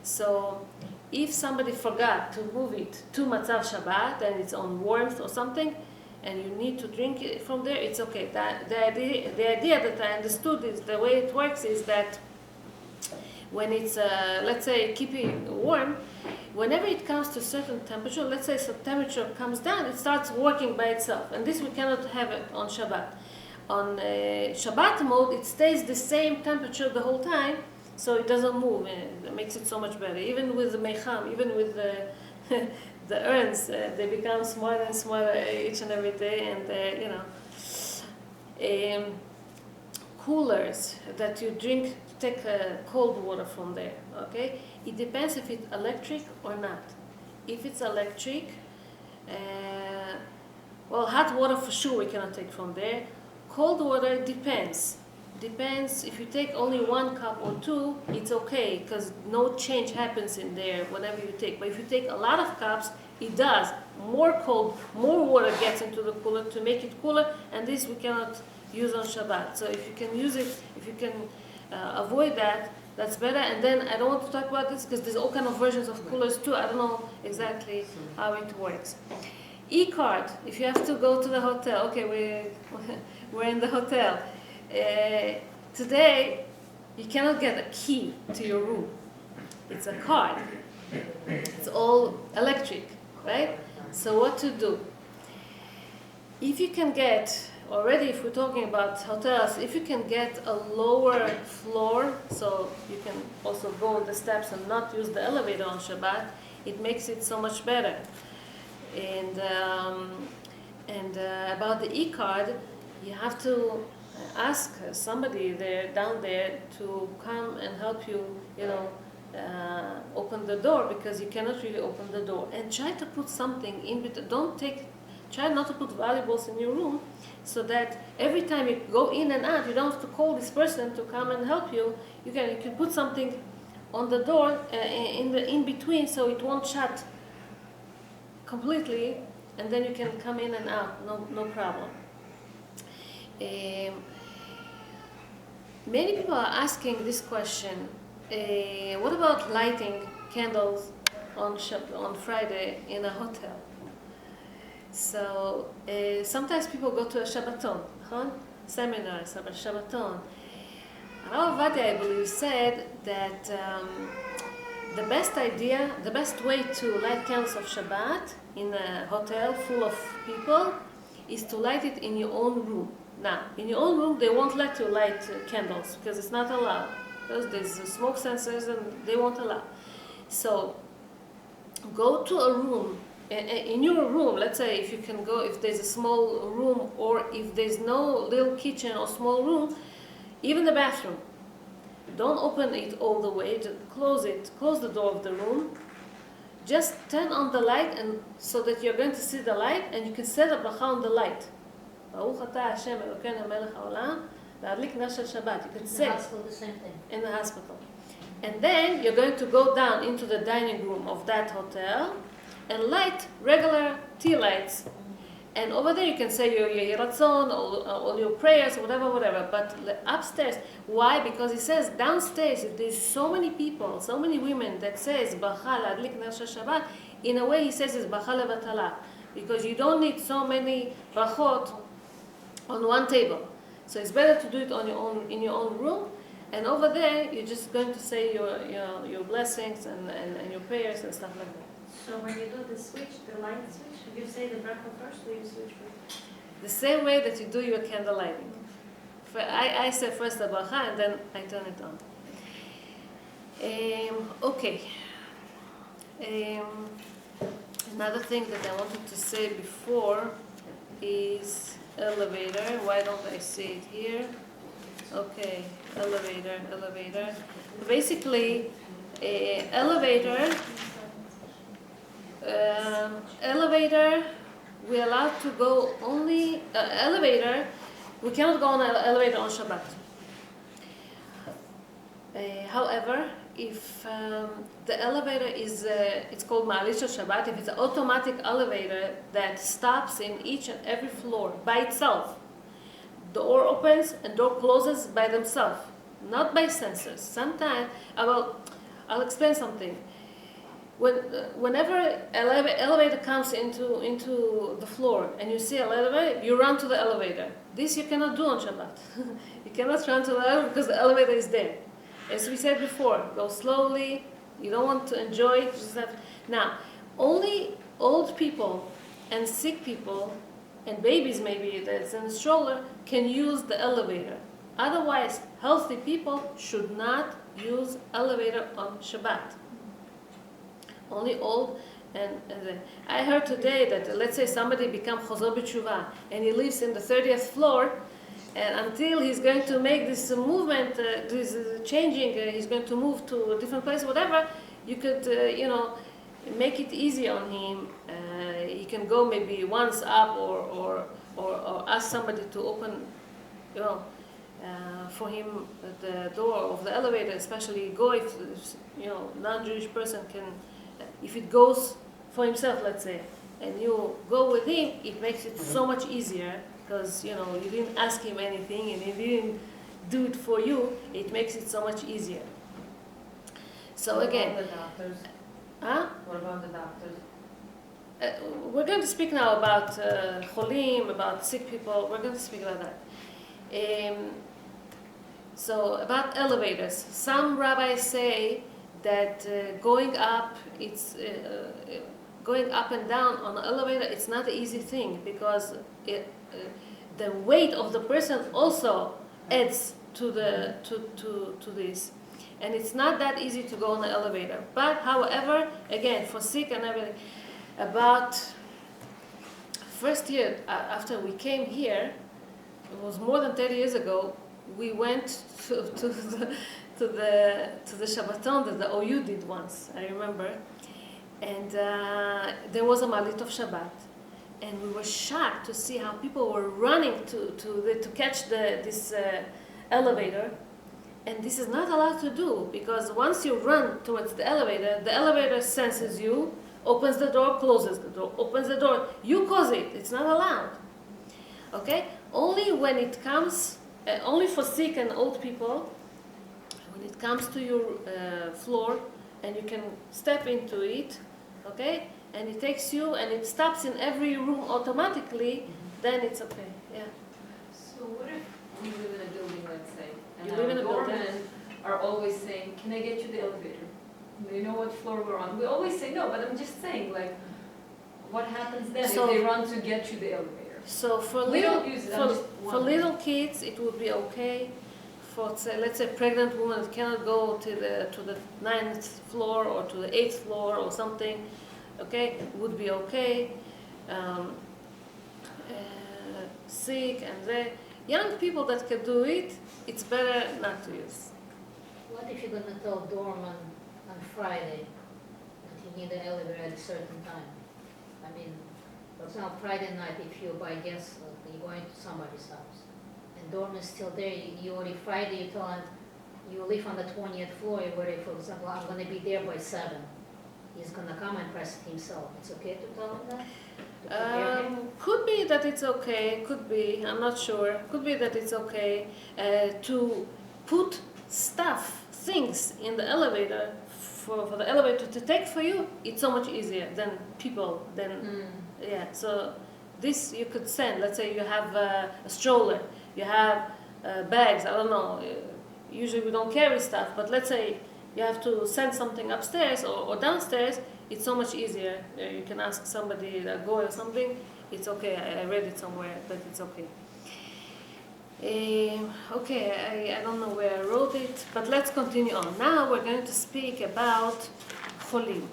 So if somebody forgot to move it to Matzav Shabbat and it's on warmth or something, and you need to drink it from there, it's okay. The idea that I understood is the way it works is that when it's, let's say, keeping warm, whenever it comes to a certain temperature, let's say some temperature comes down, it starts working by itself. And this we cannot have it on Shabbat. On Shabbat mode, it stays the same temperature the whole time, so it doesn't move. It makes it so much better. Even with the mecham, even with the the urns, they become smaller and smaller each and every day, and coolers that you drink, take cold water from there. Okay, it depends if it's electric or not. If it's electric, well, hot water for sure we cannot take from there. Cold water depends. Depends. If you take only 1 cup or 2, it's okay because no change happens in there whenever you take. But if you take a lot of cups, it does. More water gets into the cooler to make it cooler, and this we cannot use on Shabbat. So if you can use it, if you can avoid that, that's better. And then I don't want to talk about this because there's all kind of versions of coolers too. I don't know exactly how it works. E-card. If you have to go to the hotel, okay, we're in the hotel. Today, you cannot get a key to your room. It's a card. It's all electric, right? So what to do? If you can get, already if we're talking about hotels, if you can get a lower floor, so you can also go on the steps and not use the elevator on Shabbat, it makes it so much better. And about the e-card, you have to ask somebody down there to come and help you, open the door, because you cannot really open the door. And try to put something in between. Try not to put valuables in your room, so that every time you go in and out, you don't have to call this person to come and help you. You can put something on the door in between, so it won't shut completely, and then you can come in and out, no problem. Many people are asking this question, what about lighting candles on Friday in a hotel? So sometimes people go to a Shabbaton, seminar, Shabbaton. Rav Batia, I believe, said that the best way to light candles of Shabbat in a hotel full of people is to light it in your own room. Now, in your own room, they won't let you light candles because it's not allowed. Because there's smoke sensors and they won't allow. So, go to a room. In your room, let's say if you can go, if there's a small room, or if there's no little kitchen or small room, even the bathroom. Don't open it all the way, just close the door of the room. Just turn on the light, and so that you're going to see the light, and you can set a bracha on the light. Baruch atah Hashem Elokeinu melech haolam, להדליק נר של Shabbat. You can say in the hospital, the same thing. in the hospital. And then you're going to go down into the dining room of that hotel and light regular tea lights. And over there you can say your Yiratzon, all your prayers, whatever. But upstairs, why? Because it says downstairs, if there's so many people, so many women that says Bracha להדליק נר של Shabbat, in a way he says it's Bracha levatala. Because you don't need so many brachot on one table. So it's better to do it on in your own room. And over there, you're just going to say your blessings and your prayers and stuff like that. So when you do the switch, the light switch, you say the bracha first, or you switch first? The same way that you do your candle lighting. I say first the bracha and then I turn it on. Okay. Another thing that I wanted to say before is elevator. Why don't I say it here? Okay, elevator. Basically, elevator we're allowed to go only elevator. We cannot go on an elevator on Shabbat. However, if the elevator is, it's called Ma'alit Shel Shabbat, if it's an automatic elevator that stops in each and every floor by itself, door opens and door closes by themselves, not by sensors. Sometimes, I'll explain something. Whenever elevator comes into the floor and you see an elevator, you run to the elevator. This you cannot do on Shabbat. You cannot run to the elevator because the elevator is there. As we said before, go slowly. You don't want to enjoy. Now, only old people and sick people and babies maybe that's in a stroller can use the elevator. Otherwise, healthy people should not use elevator on Shabbat. Only old and I heard today that let's say somebody become Chazor B'Tshuva and he lives in the 30th floor, and until he's going to make this movement, this changing, he's going to move to a different place, whatever, you could, make it easy on him. He can go maybe once up or ask somebody to open, for him the door of the elevator, especially go if non-Jewish person can, if it goes for himself, let's say, and you go with him, it makes it so much easier. Because you didn't ask him anything and he didn't do it for you, it makes it so much easier. So again, What about the doctors? huh? What about the doctors? We're going to speak now about cholim, about sick people. We're going to speak about that. So about elevators, some rabbis say that going up and down on an elevator, it's not an easy thing because the weight of the person also adds to this, and it's not that easy to go on the elevator. But however, again, for sick and everything, about first year after we came here, it was more than 30 years ago. We went to the Shabbaton that the OU did once. I remember, and there was a Malit of Shabbat. And we were shocked to see how people were running to catch this elevator. And this is not allowed to do, because once you run towards the elevator senses you, opens the door, closes the door, opens the door. You cause it. It's not allowed. Okay? Only when it comes, only for sick and old people, when it comes to your floor and you can step into it, okay? And it takes you and it stops in every room automatically, then it's okay. Yeah. So what if we live in a building, let's say, and You live in a building. doormen are always saying, "Can I get you the elevator? Do you know what floor we're on?" We always say no, but I'm just saying, like, what happens then So- if they run to get you the elevator? So for We little don't use it, I'm just for wondering. little kids, it would be okay. For let's say pregnant woman that cannot go to the 9th floor or to the 8th floor or something, okay, would be okay. Sick and the young people that can do it, it's better not to use. What if you're gonna tell doorman on Friday that you need an elevator at a certain time? I mean, for example, Friday night, if you buy gas, you're going to somebody's house, and doorman's still there, you already Friday, you tell him, you live on the 20th floor, you already, for example, I'm gonna be there by 7. He's gonna come and press it himself. It's okay to tell him that? To prepare him? Could be that it's okay, could be, I'm not sure. Could be that it's okay to put things in the elevator for the elevator to take for you. It's so much easier than people, yeah. So this you could send, let's say you have a stroller, you have bags, I don't know, usually we don't carry stuff, but let's say you have to send something upstairs or downstairs, it's so much easier. You can ask somebody, a goy or something, it's okay. I read it somewhere that it's okay. Okay, I don't know where I wrote it, but let's continue on. Now we're going to speak about cholim.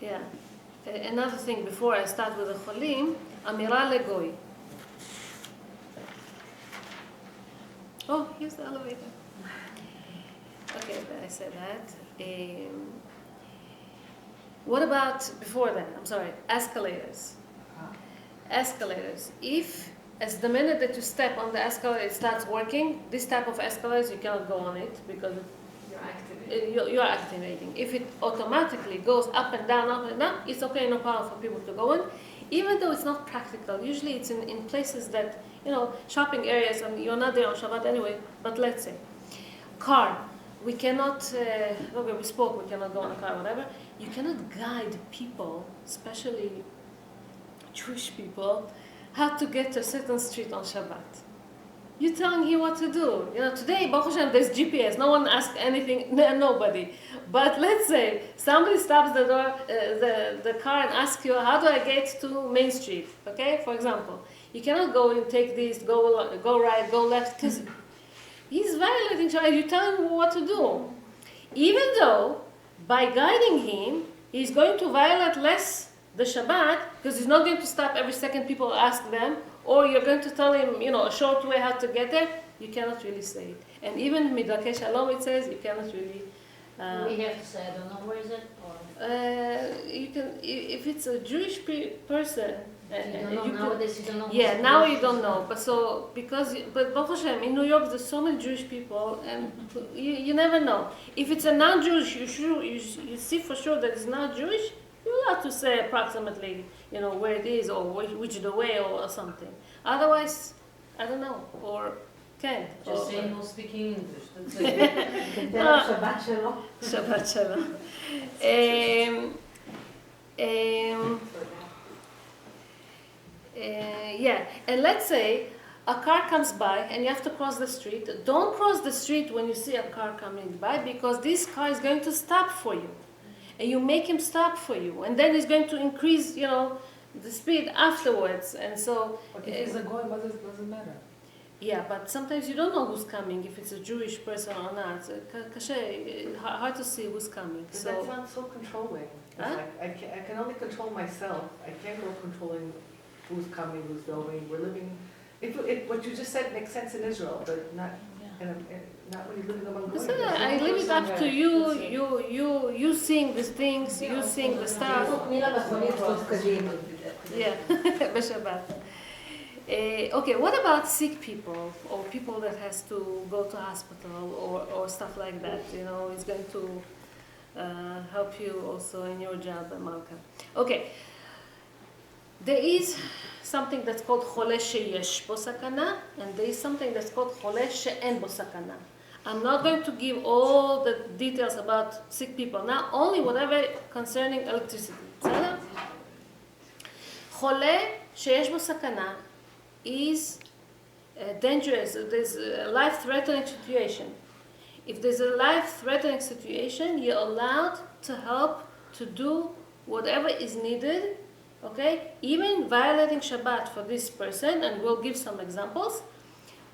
Yeah. Another thing before I start with the cholim, amira legoy. Oh, here's the elevator. Okay, I said that. What about before then? I'm sorry, escalators. Ah. Escalators. If, as the minute that you step on the escalator, it starts working, this type of escalators, you cannot go on it because You're activating. you're activating. If it automatically goes up and down, it's okay, no problem for people to go in, even though it's not practical. Usually it's in places that, shopping areas, and you're not there on Shabbat anyway, but let's say. Car. We cannot, okay, we spoke, we cannot go in a car, whatever. You cannot guide people, especially Jewish people, how to get to a certain street on Shabbat. You're telling him what to do. Today, Baruch Hashem, there's GPS. No one asks anything, nobody. But let's say somebody stops the door, the car and asks you, how do I get to Main Street? Okay, for example. You cannot go and take this, go right, go left, because he's violating Shabbat. You tell him what to do. Even though, by guiding him, he's going to violate less the Shabbat, because he's not going to stop every second people ask them, or you're going to tell him, a short way how to get there. You cannot really say it. And even Midrakei Shalom, it says, you cannot really... We have to say, I don't know, where is it? Or you can, if it's a Jewish person... you don't know, nowadays you don't know. Yeah, now you don't know. But Baruch Hashem, in New York, there's so many Jewish people, and you never know. If it's a non-Jewish, you see for sure that it's not Jewish, you're allowed to say approximately, where it is, or which the way, or something. Otherwise, I don't know, or can't. Just say no speaking English. That's it. You can tell Shabbat Shalom. Shabbat Shalom. Yeah, and let's say a car comes by and you have to cross the street. Don't cross the street when you see a car coming by, because this car is going to stop for you. And you make him stop for you. And then he's going to increase, the speed afterwards. And so... But if he's a goy, what doesn't matter? Yeah, but sometimes you don't know who's coming, if it's a Jewish person or not. Hard to see who's coming. But that sounds so controlling. It's Huh? like I can only control myself. I can't go controlling who's coming, who's going. We're living... what you just said makes sense in Israel, but not not when you're living among goyim. I leave it up to you. You seeing these things, you seeing the stuff. Yeah, B'Shabbat. Okay, what about sick people or people that has to go to hospital or stuff like that? It's going to help you also in your job, Malka. Okay, there is something that's called chole sheyesh bo sakana, and there is something that's called chole she'en bo sakana. I'm not going to give all the details about sick people now, only whatever concerning electricity. Chole sheyesh bo sakana is dangerous. There's a life-threatening situation. If there's a life-threatening situation, you're allowed to help to do whatever is needed. Okay, even violating Shabbat for this person, and we'll give some examples.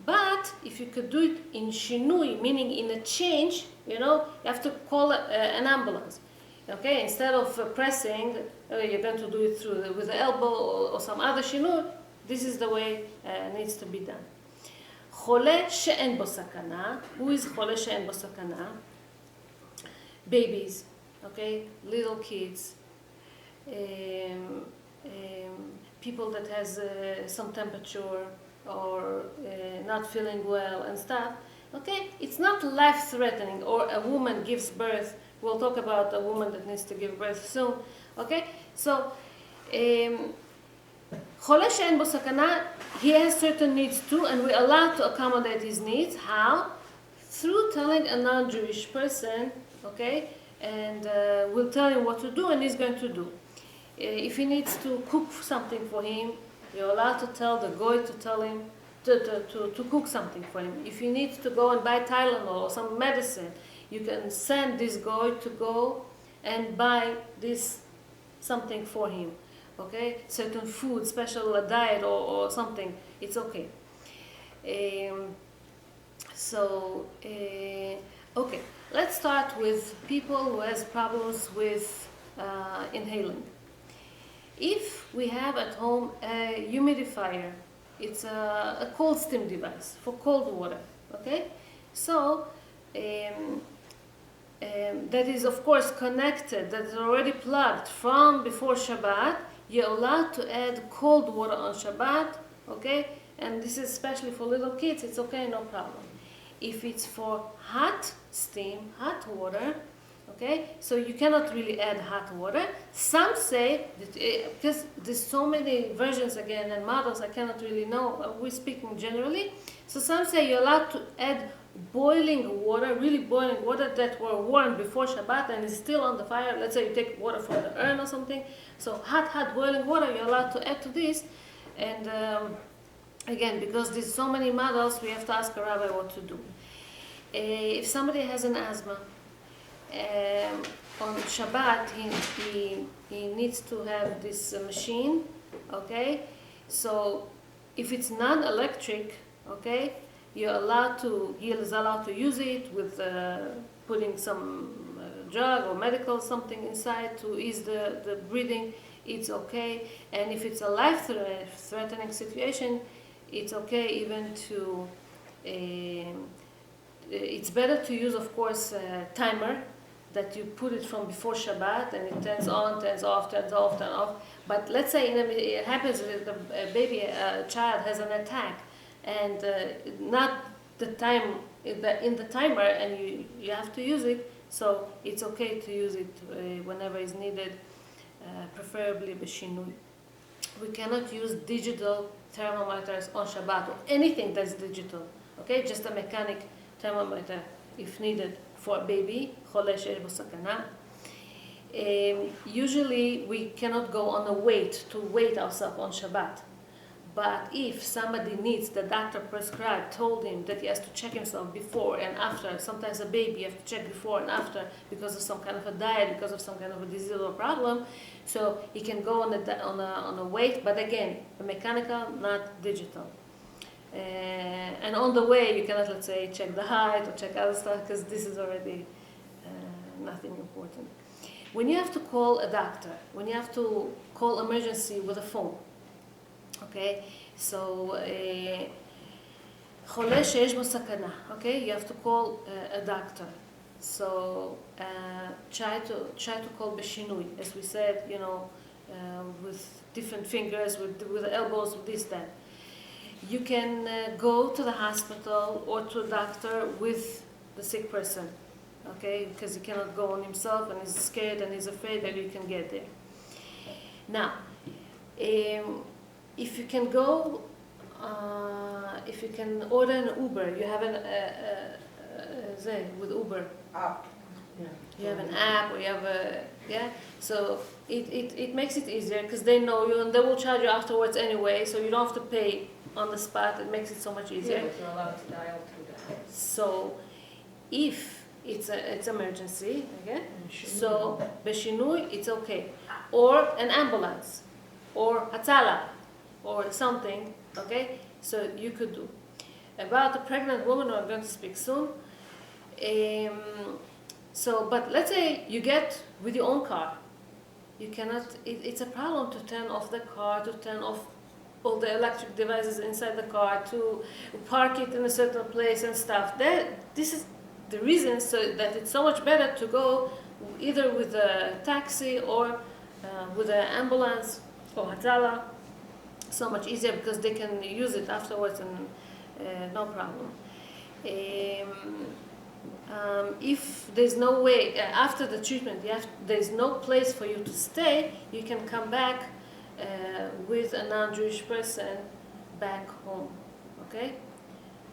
But if you could do it in shinui, meaning in a change, you have to call an ambulance. Okay, instead of pressing, you're going to do it with the elbow or some other shinui. This is the way it needs to be done. Chole she'en bo sakana. Who is chole she'en bo sakana? Babies, okay, little kids. People that has some temperature or not feeling well and stuff, okay, it's not life-threatening. Or a woman gives birth. We'll talk about a woman that needs to give birth soon. Okay, so chole she'en bo sakana, he has certain needs too, and we're allowed to accommodate his needs. How? Through telling a non-Jewish person, okay, and we'll tell him what to do, and he's going to do. If he needs to cook something for him, you're allowed to tell the goy to tell him to cook something for him. If he needs to go and buy Tylenol or some medicine, you can send this goy to go and buy this something for him. Okay, certain food, special diet or something, it's okay. Okay, let's start with people who has problems with inhaling. If we have at home a humidifier, it's a cold steam device for cold water, okay? So that is of course connected, that is already plugged from before Shabbat, you're allowed to add cold water on Shabbat, okay? And this is especially for little kids, it's okay, no problem. If it's for hot steam, hot water, okay, so you cannot really add hot water. Some say, that, because there's so many versions again and models, I cannot really know, we're speaking generally. So some say you're allowed to add boiling water, really boiling water that were warmed before Shabbat and is still on the fire. Let's say you take water from the urn or something. So hot boiling water you're allowed to add to this. And again, because there's so many models, we have to ask a rabbi what to do. If somebody has an asthma, on Shabbat he needs to have this machine, okay? So if it's non-electric, okay, he is allowed to use it with putting some drug or medical something inside to ease the breathing, it's okay. And if it's a life-threatening situation, it's okay even to, it's better to use, of course, a timer that you put it from before Shabbat and it turns on, turns off, turns off, turns off. But let's say it happens that a child has an attack and not the time in the timer, and you have to use it, so it's okay to use it whenever it's needed, preferably b'shinui. We cannot use digital thermometers on Shabbat or anything that's digital, okay? Just a mechanic thermometer if needed for a baby, chole she'esh bo sakana. Usually we cannot go on a wait ourselves on Shabbat. But if somebody needs, the doctor prescribed, told him that he has to check himself before and after, sometimes a baby you have to check before and after because of some kind of a diet, because of some kind of a disease or problem, so he can go on a wait, but again, a mechanical, not digital. And on the way, you cannot, let's say, check the height or check other stuff because this is already nothing important. When you have to call a doctor, when you have to call emergency with a phone, okay, so chole she'esh bo sakana, okay, you have to call a doctor. So try to call b'shinui, as we said, with different fingers, with the elbows, with this, that. You can go to the hospital or to a doctor with the sick person, okay, because he cannot go on himself and he's scared and he's afraid that you can get there. Now, if you can go, if you can order an Uber, you have with Uber. App. Yeah. You have an app or you have so it makes it easier because they know you and they will charge you afterwards anyway, so you don't have to pay on the spot. It makes it so much easier. Yeah, but you're allowed to dial through that. So if it's emergency, okay, so b'shinui it's okay, or an ambulance, or hatzala, or something, okay, so you could do. About a pregnant woman, I'm going to speak soon. But let's say you get with your own car, you cannot, it's a problem to turn off the car, to turn off all the electric devices inside the car, to park it in a certain place and stuff. This is the reason so that it's so much better to go either with a taxi or with an ambulance or hatzala. So much easier because they can use it afterwards and no problem. If there's no way, after the treatment, there's no place for you to stay, you can come back with a non-Jewish person back home. Okay?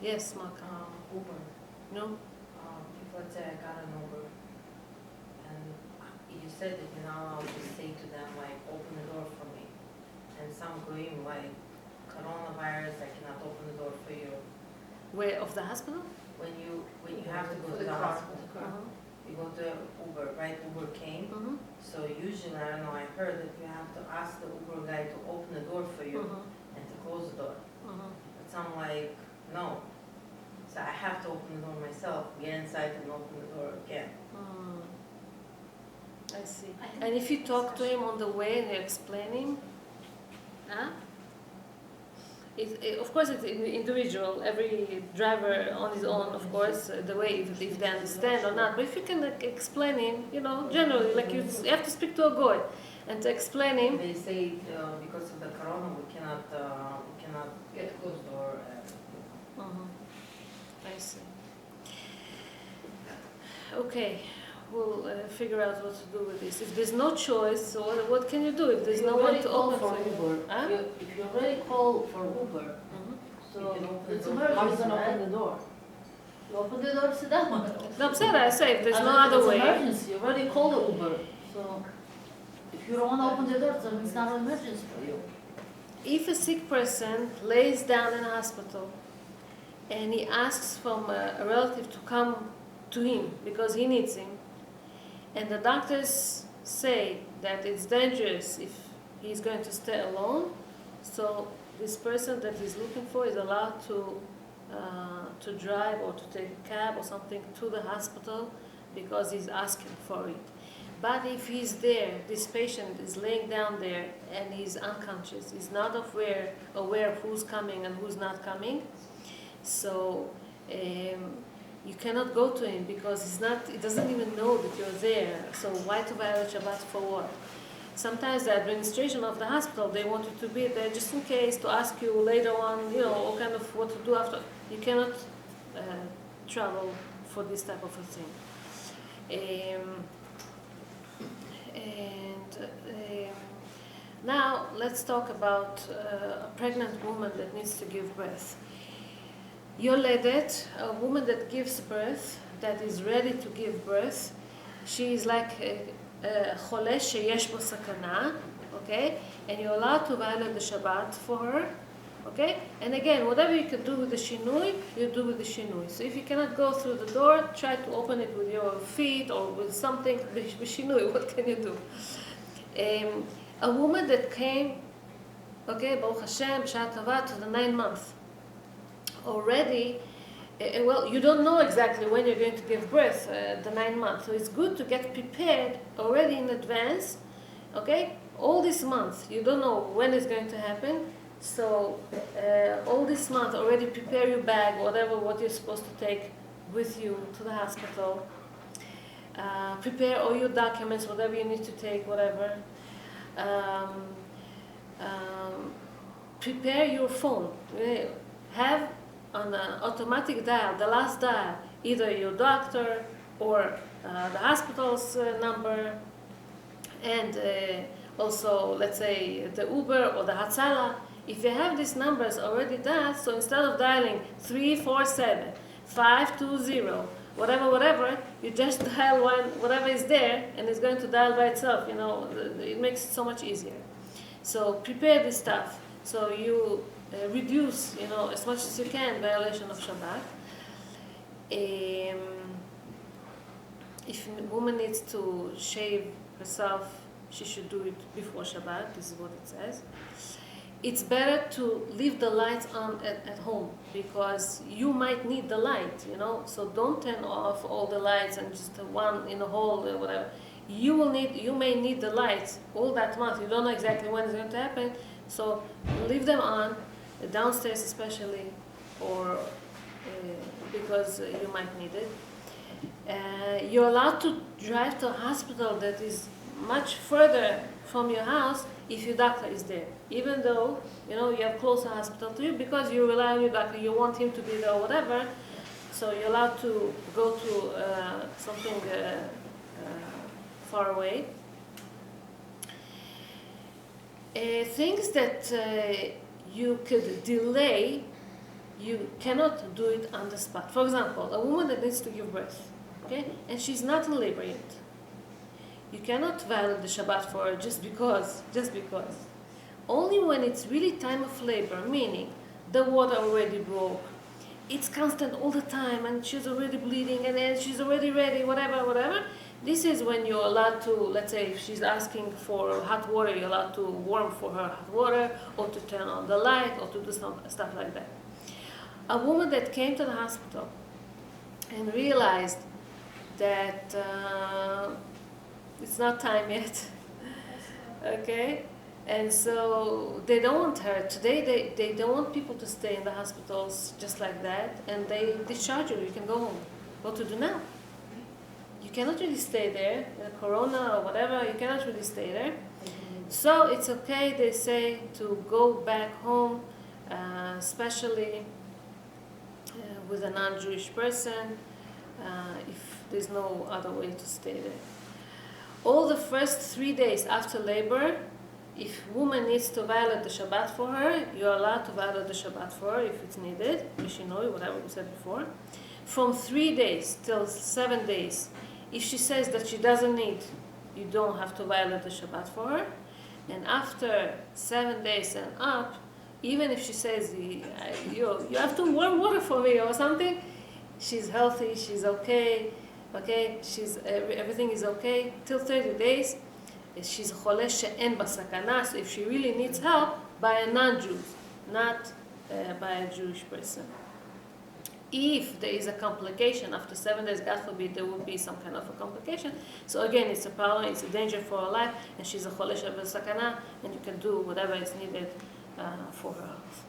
Yes, Mark. Uber. No? If let's say I got an Uber, and you said that you're not allowed to say to them, like, open the door for me. And some goyim, like, coronavirus, I cannot open the door for you. Where, of the hospital? When you have to go to the hospital, you go to Uber, right? Uber came. Mm-hmm. So usually, I don't know, I heard that you have to ask the Uber guy to open the door for you and to close the door. But some like, no. So I have to open the door myself, get inside and open the door again. I see. And if you talk to him on the way and you're explaining, huh? Of course, it's individual. Every driver on his own, of course, the way if they understand or not. But if you can like, explain him, generally, like you have to speak to a goy, and to explain him. They say because of the corona we cannot get close door. I see. Okay, we'll figure out what to do with this. If there's no choice, so what can you do if there's no one to open for you? Uber. Huh? If you already call for Uber, so You can open it's the door. emergency, How you open gonna the door. You open the door, sit down. No, I'm saying I say if there's no And other it's way. emergency, you already called the Uber, so if you don't want to open the door, then it's not an emergency for you. If a sick person lays down in a hospital and he asks from a relative to come to him because he needs him, and the doctors say that it's dangerous if he's going to stay alone, so this person that he's looking for is allowed to drive or to take a cab or something to the hospital because he's asking for it. But if he's there, this patient is laying down there and he's unconscious, he's not aware of who's coming and who's not coming, so you cannot go to him because he doesn't even know that you're there. So why to violate Shabbat for what? Sometimes the administration of the hospital, they want you to be there just in case to ask you later on, all kind of what to do after. You cannot travel for this type of a thing. Now let's talk about a pregnant woman that needs to give birth. Yoledet, a woman that gives birth, that is ready to give birth, she is like chole sheyesh bo sakana, okay? And you're allowed to violate the Shabbat for her, okay? And again, whatever you can do with the shinui, you do with the shinui. So if you cannot go through the door, try to open it with your feet or with something, with shinui, what can you do? A woman that came, okay, Baruch Hashem, B'shat Tova, to the 9 months. Already, well, you don't know exactly when you're going to give birth, the 9 months. So it's good to get prepared already in advance, okay? All this month, you don't know when it's going to happen. So all this month, already prepare your bag, what you're supposed to take with you to the hospital. Prepare all your documents, whatever you need to take, whatever. Prepare your phone. Have on an automatic dial, the last dial, either your doctor or the hospital's number, and also, let's say, the Uber or the Hatzala. If you have these numbers already dialed, so instead of dialing 347, 520, whatever, you just dial whatever is there, and it's going to dial by itself. It makes it so much easier. So prepare this stuff. So you reduce, as much as you can, violation of Shabbat. If a woman needs to shave herself, she should do it before Shabbat. This is what it says. It's better to leave the lights on at home because you might need the light, So don't turn off all the lights and just one in the hall or whatever. You may need the lights all that month. You don't know exactly when it's going to happen, so leave them on, downstairs especially, or because you might need it. You're allowed to drive to a hospital that is much further from your house if your doctor is there, even though you have closer hospital to you because you rely on your doctor, you want him to be there or whatever. So you're allowed to go to something far away. Things that you could delay, you cannot do it on the spot. For example, a woman that needs to give birth, okay, and she's not in labor yet. You cannot violate the Shabbat for her just because. Only when it's really time of labor, meaning the water already broke, it's constant all the time, and she's already bleeding, and then she's already ready, whatever. This is when you're allowed to, let's say, if she's asking for hot water, you're allowed to warm for her hot water, or to turn on the light, or to do some stuff like that. A woman that came to the hospital and realized that it's not time yet, okay? And so they don't want her. Today they don't want people to stay in the hospitals just like that, and they discharge you. You can go home. What to do now? You cannot really stay there. Corona or whatever, you cannot really stay there. So it's okay, they say, to go back home, especially with a non-Jewish person, if there's no other way to stay there. All the first 3 days after labor, if woman needs to violate the Shabbat for her, you're allowed to violate the Shabbat for her if it's needed, Mishinoi, whatever we said before. From 3 days till 7 days, if she says that she doesn't need, you don't have to violate the Shabbat for her. And after 7 days and up, even if she says, you have to warm water for me or something, she's healthy, she's okay, everything is okay, till 30 days, she's chole she'en basakana, so if she really needs help, by a non-Jew, not by a Jewish person. If there is a complication after 7 days, God forbid, there will be some kind of a complication. So again, it's a problem, it's a danger for her life, and she's a chole she'en basakana, and you can do whatever is needed for her health.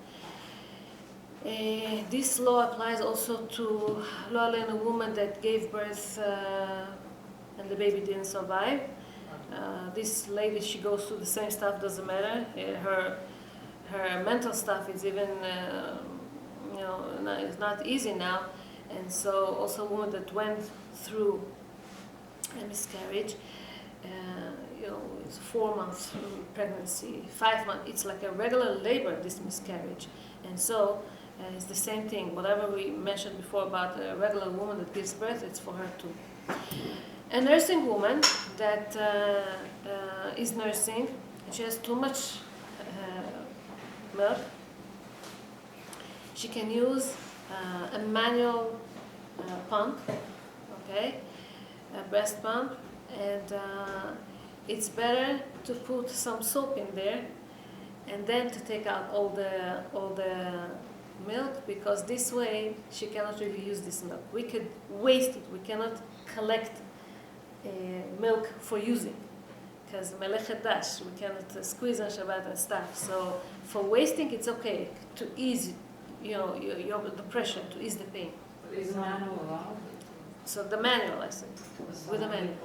This law applies also to a woman that gave birth and the baby didn't survive. This lady, she goes through the same stuff, doesn't matter. Her mental stuff is even, it's not easy now. And so also a woman that went through a miscarriage, it's 4 months pregnancy, 5 months, it's like a regular labor, this miscarriage. And so it's the same thing. Whatever we mentioned before about a regular woman that gives birth, it's for her too. A nursing woman that is nursing, she has too much milk, she can use a manual pump, okay, a breast pump, and it's better to put some soap in there and then to take out all the milk, because this way she cannot really use this milk. We could waste it. We cannot collect milk for using, because melechet dash, we cannot squeeze on Shabbat and stuff. So for wasting, it's okay to ease, the pressure, to ease the pain. But is manual allowed? So the manual, I said, with the manual.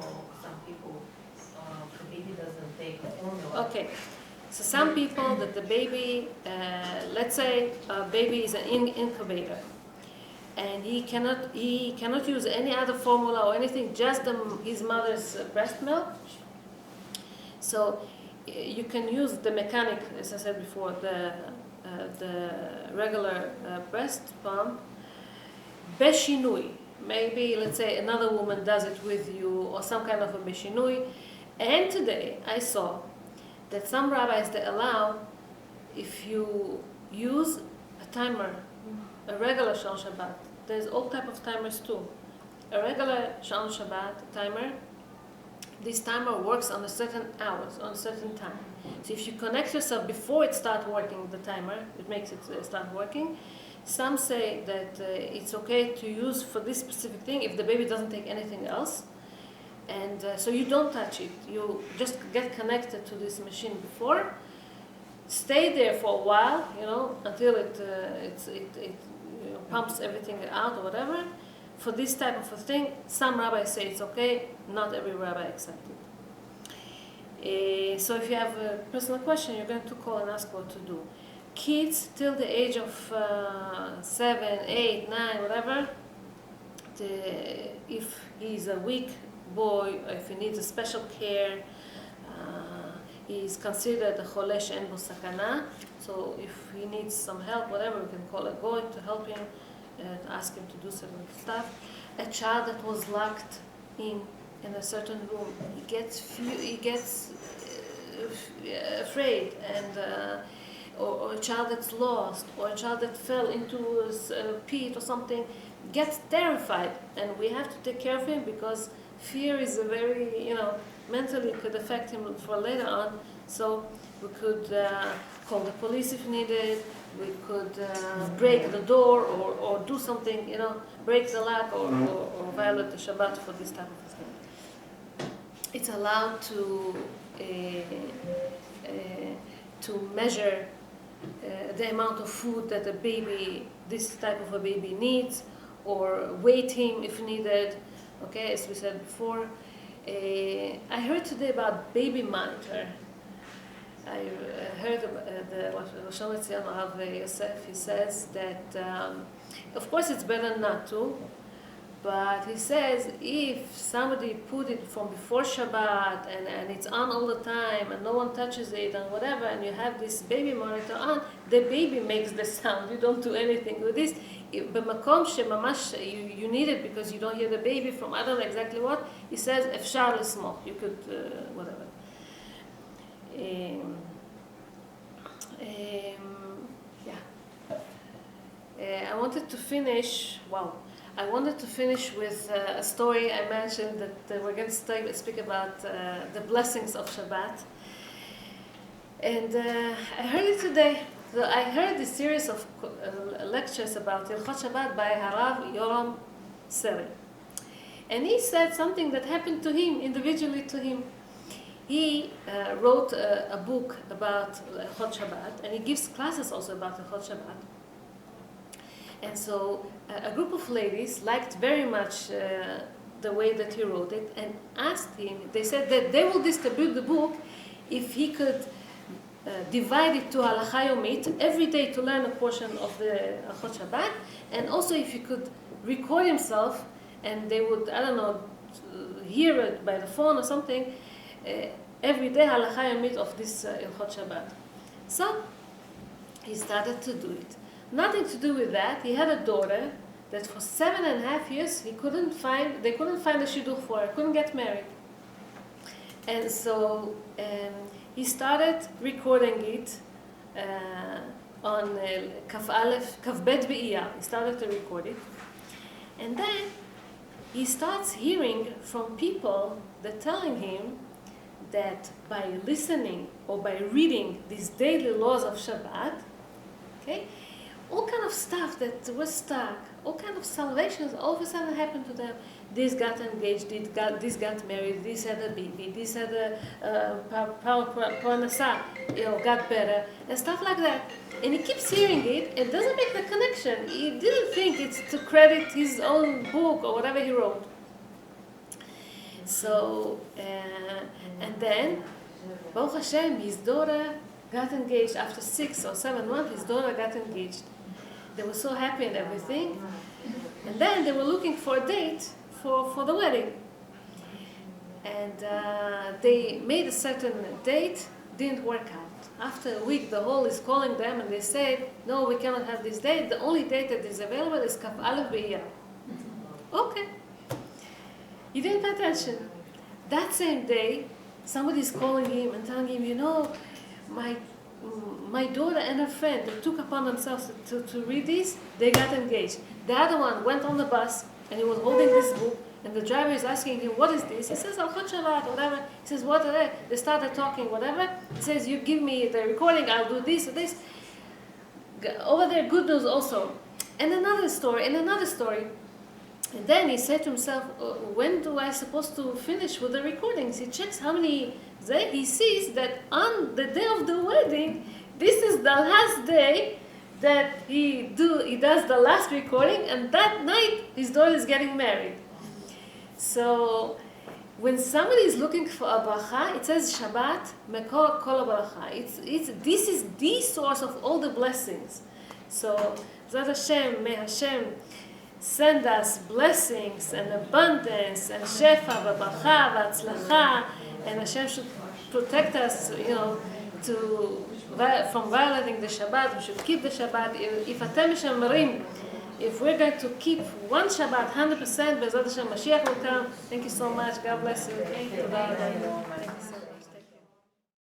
Some people, the baby doesn't take formula. Okay. So some people that the baby, let's say a baby is an incubator, and he cannot use any other formula or anything, just his mother's breast milk. So you can use the mechanic, as I said before, the regular breast pump. Beshinui, maybe let's say another woman does it with you, or some kind of a beshinui. And today I saw that some rabbis, they allow, if you use a timer, a regular Shalom Shabbat, there's all type of timers too. A regular Shalom Shabbat timer, this timer works on a certain hours, on a certain time. So if you connect yourself before it starts working, the timer, it makes it start working. Some say that it's okay to use for this specific thing if the baby doesn't take anything else. And so you don't touch it. You just get connected to this machine before, stay there for a while, until it pumps everything out or whatever. For this type of a thing, some rabbis say it's okay. Not every rabbi accepts it. So if you have a personal question, you're going to call and ask what to do. Kids till the age of 7, 8, 9, whatever. If he's a weak boy, if he needs a special care, he's considered a chole she'en bo sakana. So if he needs some help, whatever, we can call a goy to help him, to ask him to do certain stuff. A child that was locked in a certain room, he gets afraid, and or a child that's lost, or a child that fell into a pit or something, gets terrified, and we have to take care of him, because fear is a very, mentally could affect him for later on. So we could call the police if needed. We could break the door or do something, break the lock or violate the Shabbat for this type of thing. It's allowed to to measure the amount of food that a baby, this type of a baby needs, or weight him if needed. Okay, as we said before. I heard today about baby monitor. I heard the Rosh Hashanah Rav Yosef. He says that, of course, it's better not to, but he says if somebody put it from before Shabbat and it's on all the time and no one touches it and whatever, and you have this baby monitor on, the baby makes the sound. You don't do anything with this. במקום שממש you need it because you don't hear the baby from I don't know exactly what, he says אפשר לסמוך, you could whatever. I wanted to finish with a story. I mentioned that we're going to speak about the blessings of Shabbat, and I heard it today. So I heard a series of lectures about Hilchot Shabbat by Harav Yoram Seri. And he said something that happened to him, individually to him. He wrote a book about Hilchot Shabbat, and he gives classes also about Hilchot Shabbat. And so a group of ladies liked very much the way that he wrote it and asked him, they said that they will distribute the book if he could divide it to Halacha Yomit every day to learn a portion of the Hilchot Shabbat, and also if he could record himself and they would, I don't know, hear it by the phone or something, every day Halacha Yomit of this Hilchot Shabbat. So he started to do it. Nothing to do with that. He had a daughter that for 7.5 years they couldn't find a shidduch for her, couldn't get married. And so he started recording it on Kaf Bet Be'iyar. He started to record it. And then he starts hearing from people that telling him that by listening or by reading these daily laws of Shabbat, okay, all kind of stuff that was stuck, all kind of salvations all of a sudden happened to them. This got engaged, this got married, this had a baby, this had a parnasa, got better, and stuff like that. And he keeps hearing it and doesn't make the connection. He didn't think it's to credit his own book or whatever he wrote. So, and then, Baruch Hashem, his daughter got engaged. After 6 or 7 months, his daughter got engaged. They were so happy and everything. And then they were looking for a date for the wedding. And they made a certain date, didn't work out. After a week, the hall is calling them and they said, no, we cannot have this date. The only date that is available is Kaf Aleph Be'iyar. Okay. He didn't pay attention. That same day, somebody's calling him and telling him, my daughter and her friend, they took upon themselves to read this, they got engaged. The other one went on the bus and he was holding this book, and the driver is asking him, what is this? He says, Hilchot Shabbat, whatever. He says, what are they? They started talking, whatever. He says, you give me the recording, I'll do this or this. Over there, good news also. And another story. And then he said to himself, when do I supposed to finish with the recordings? He checks how many days. He sees that on the day of the wedding, this is the last day that he does the last recording, and that night his daughter is getting married. So when somebody is looking for a bracha, it says Shabbat mekor kol bracha. This is the source of all the blessings. So Zat Hashem, may Hashem send us blessings and abundance and shefa v'bracha v'atzlacha, and Hashem should protect us, from violating the Shabbat. We should keep the Shabbat. If atem mishamerim, if we're going to keep one Shabbat 100%, B'ezrat Hashem, Mashiach will come. Thank you so much. God bless you. Toda rabah.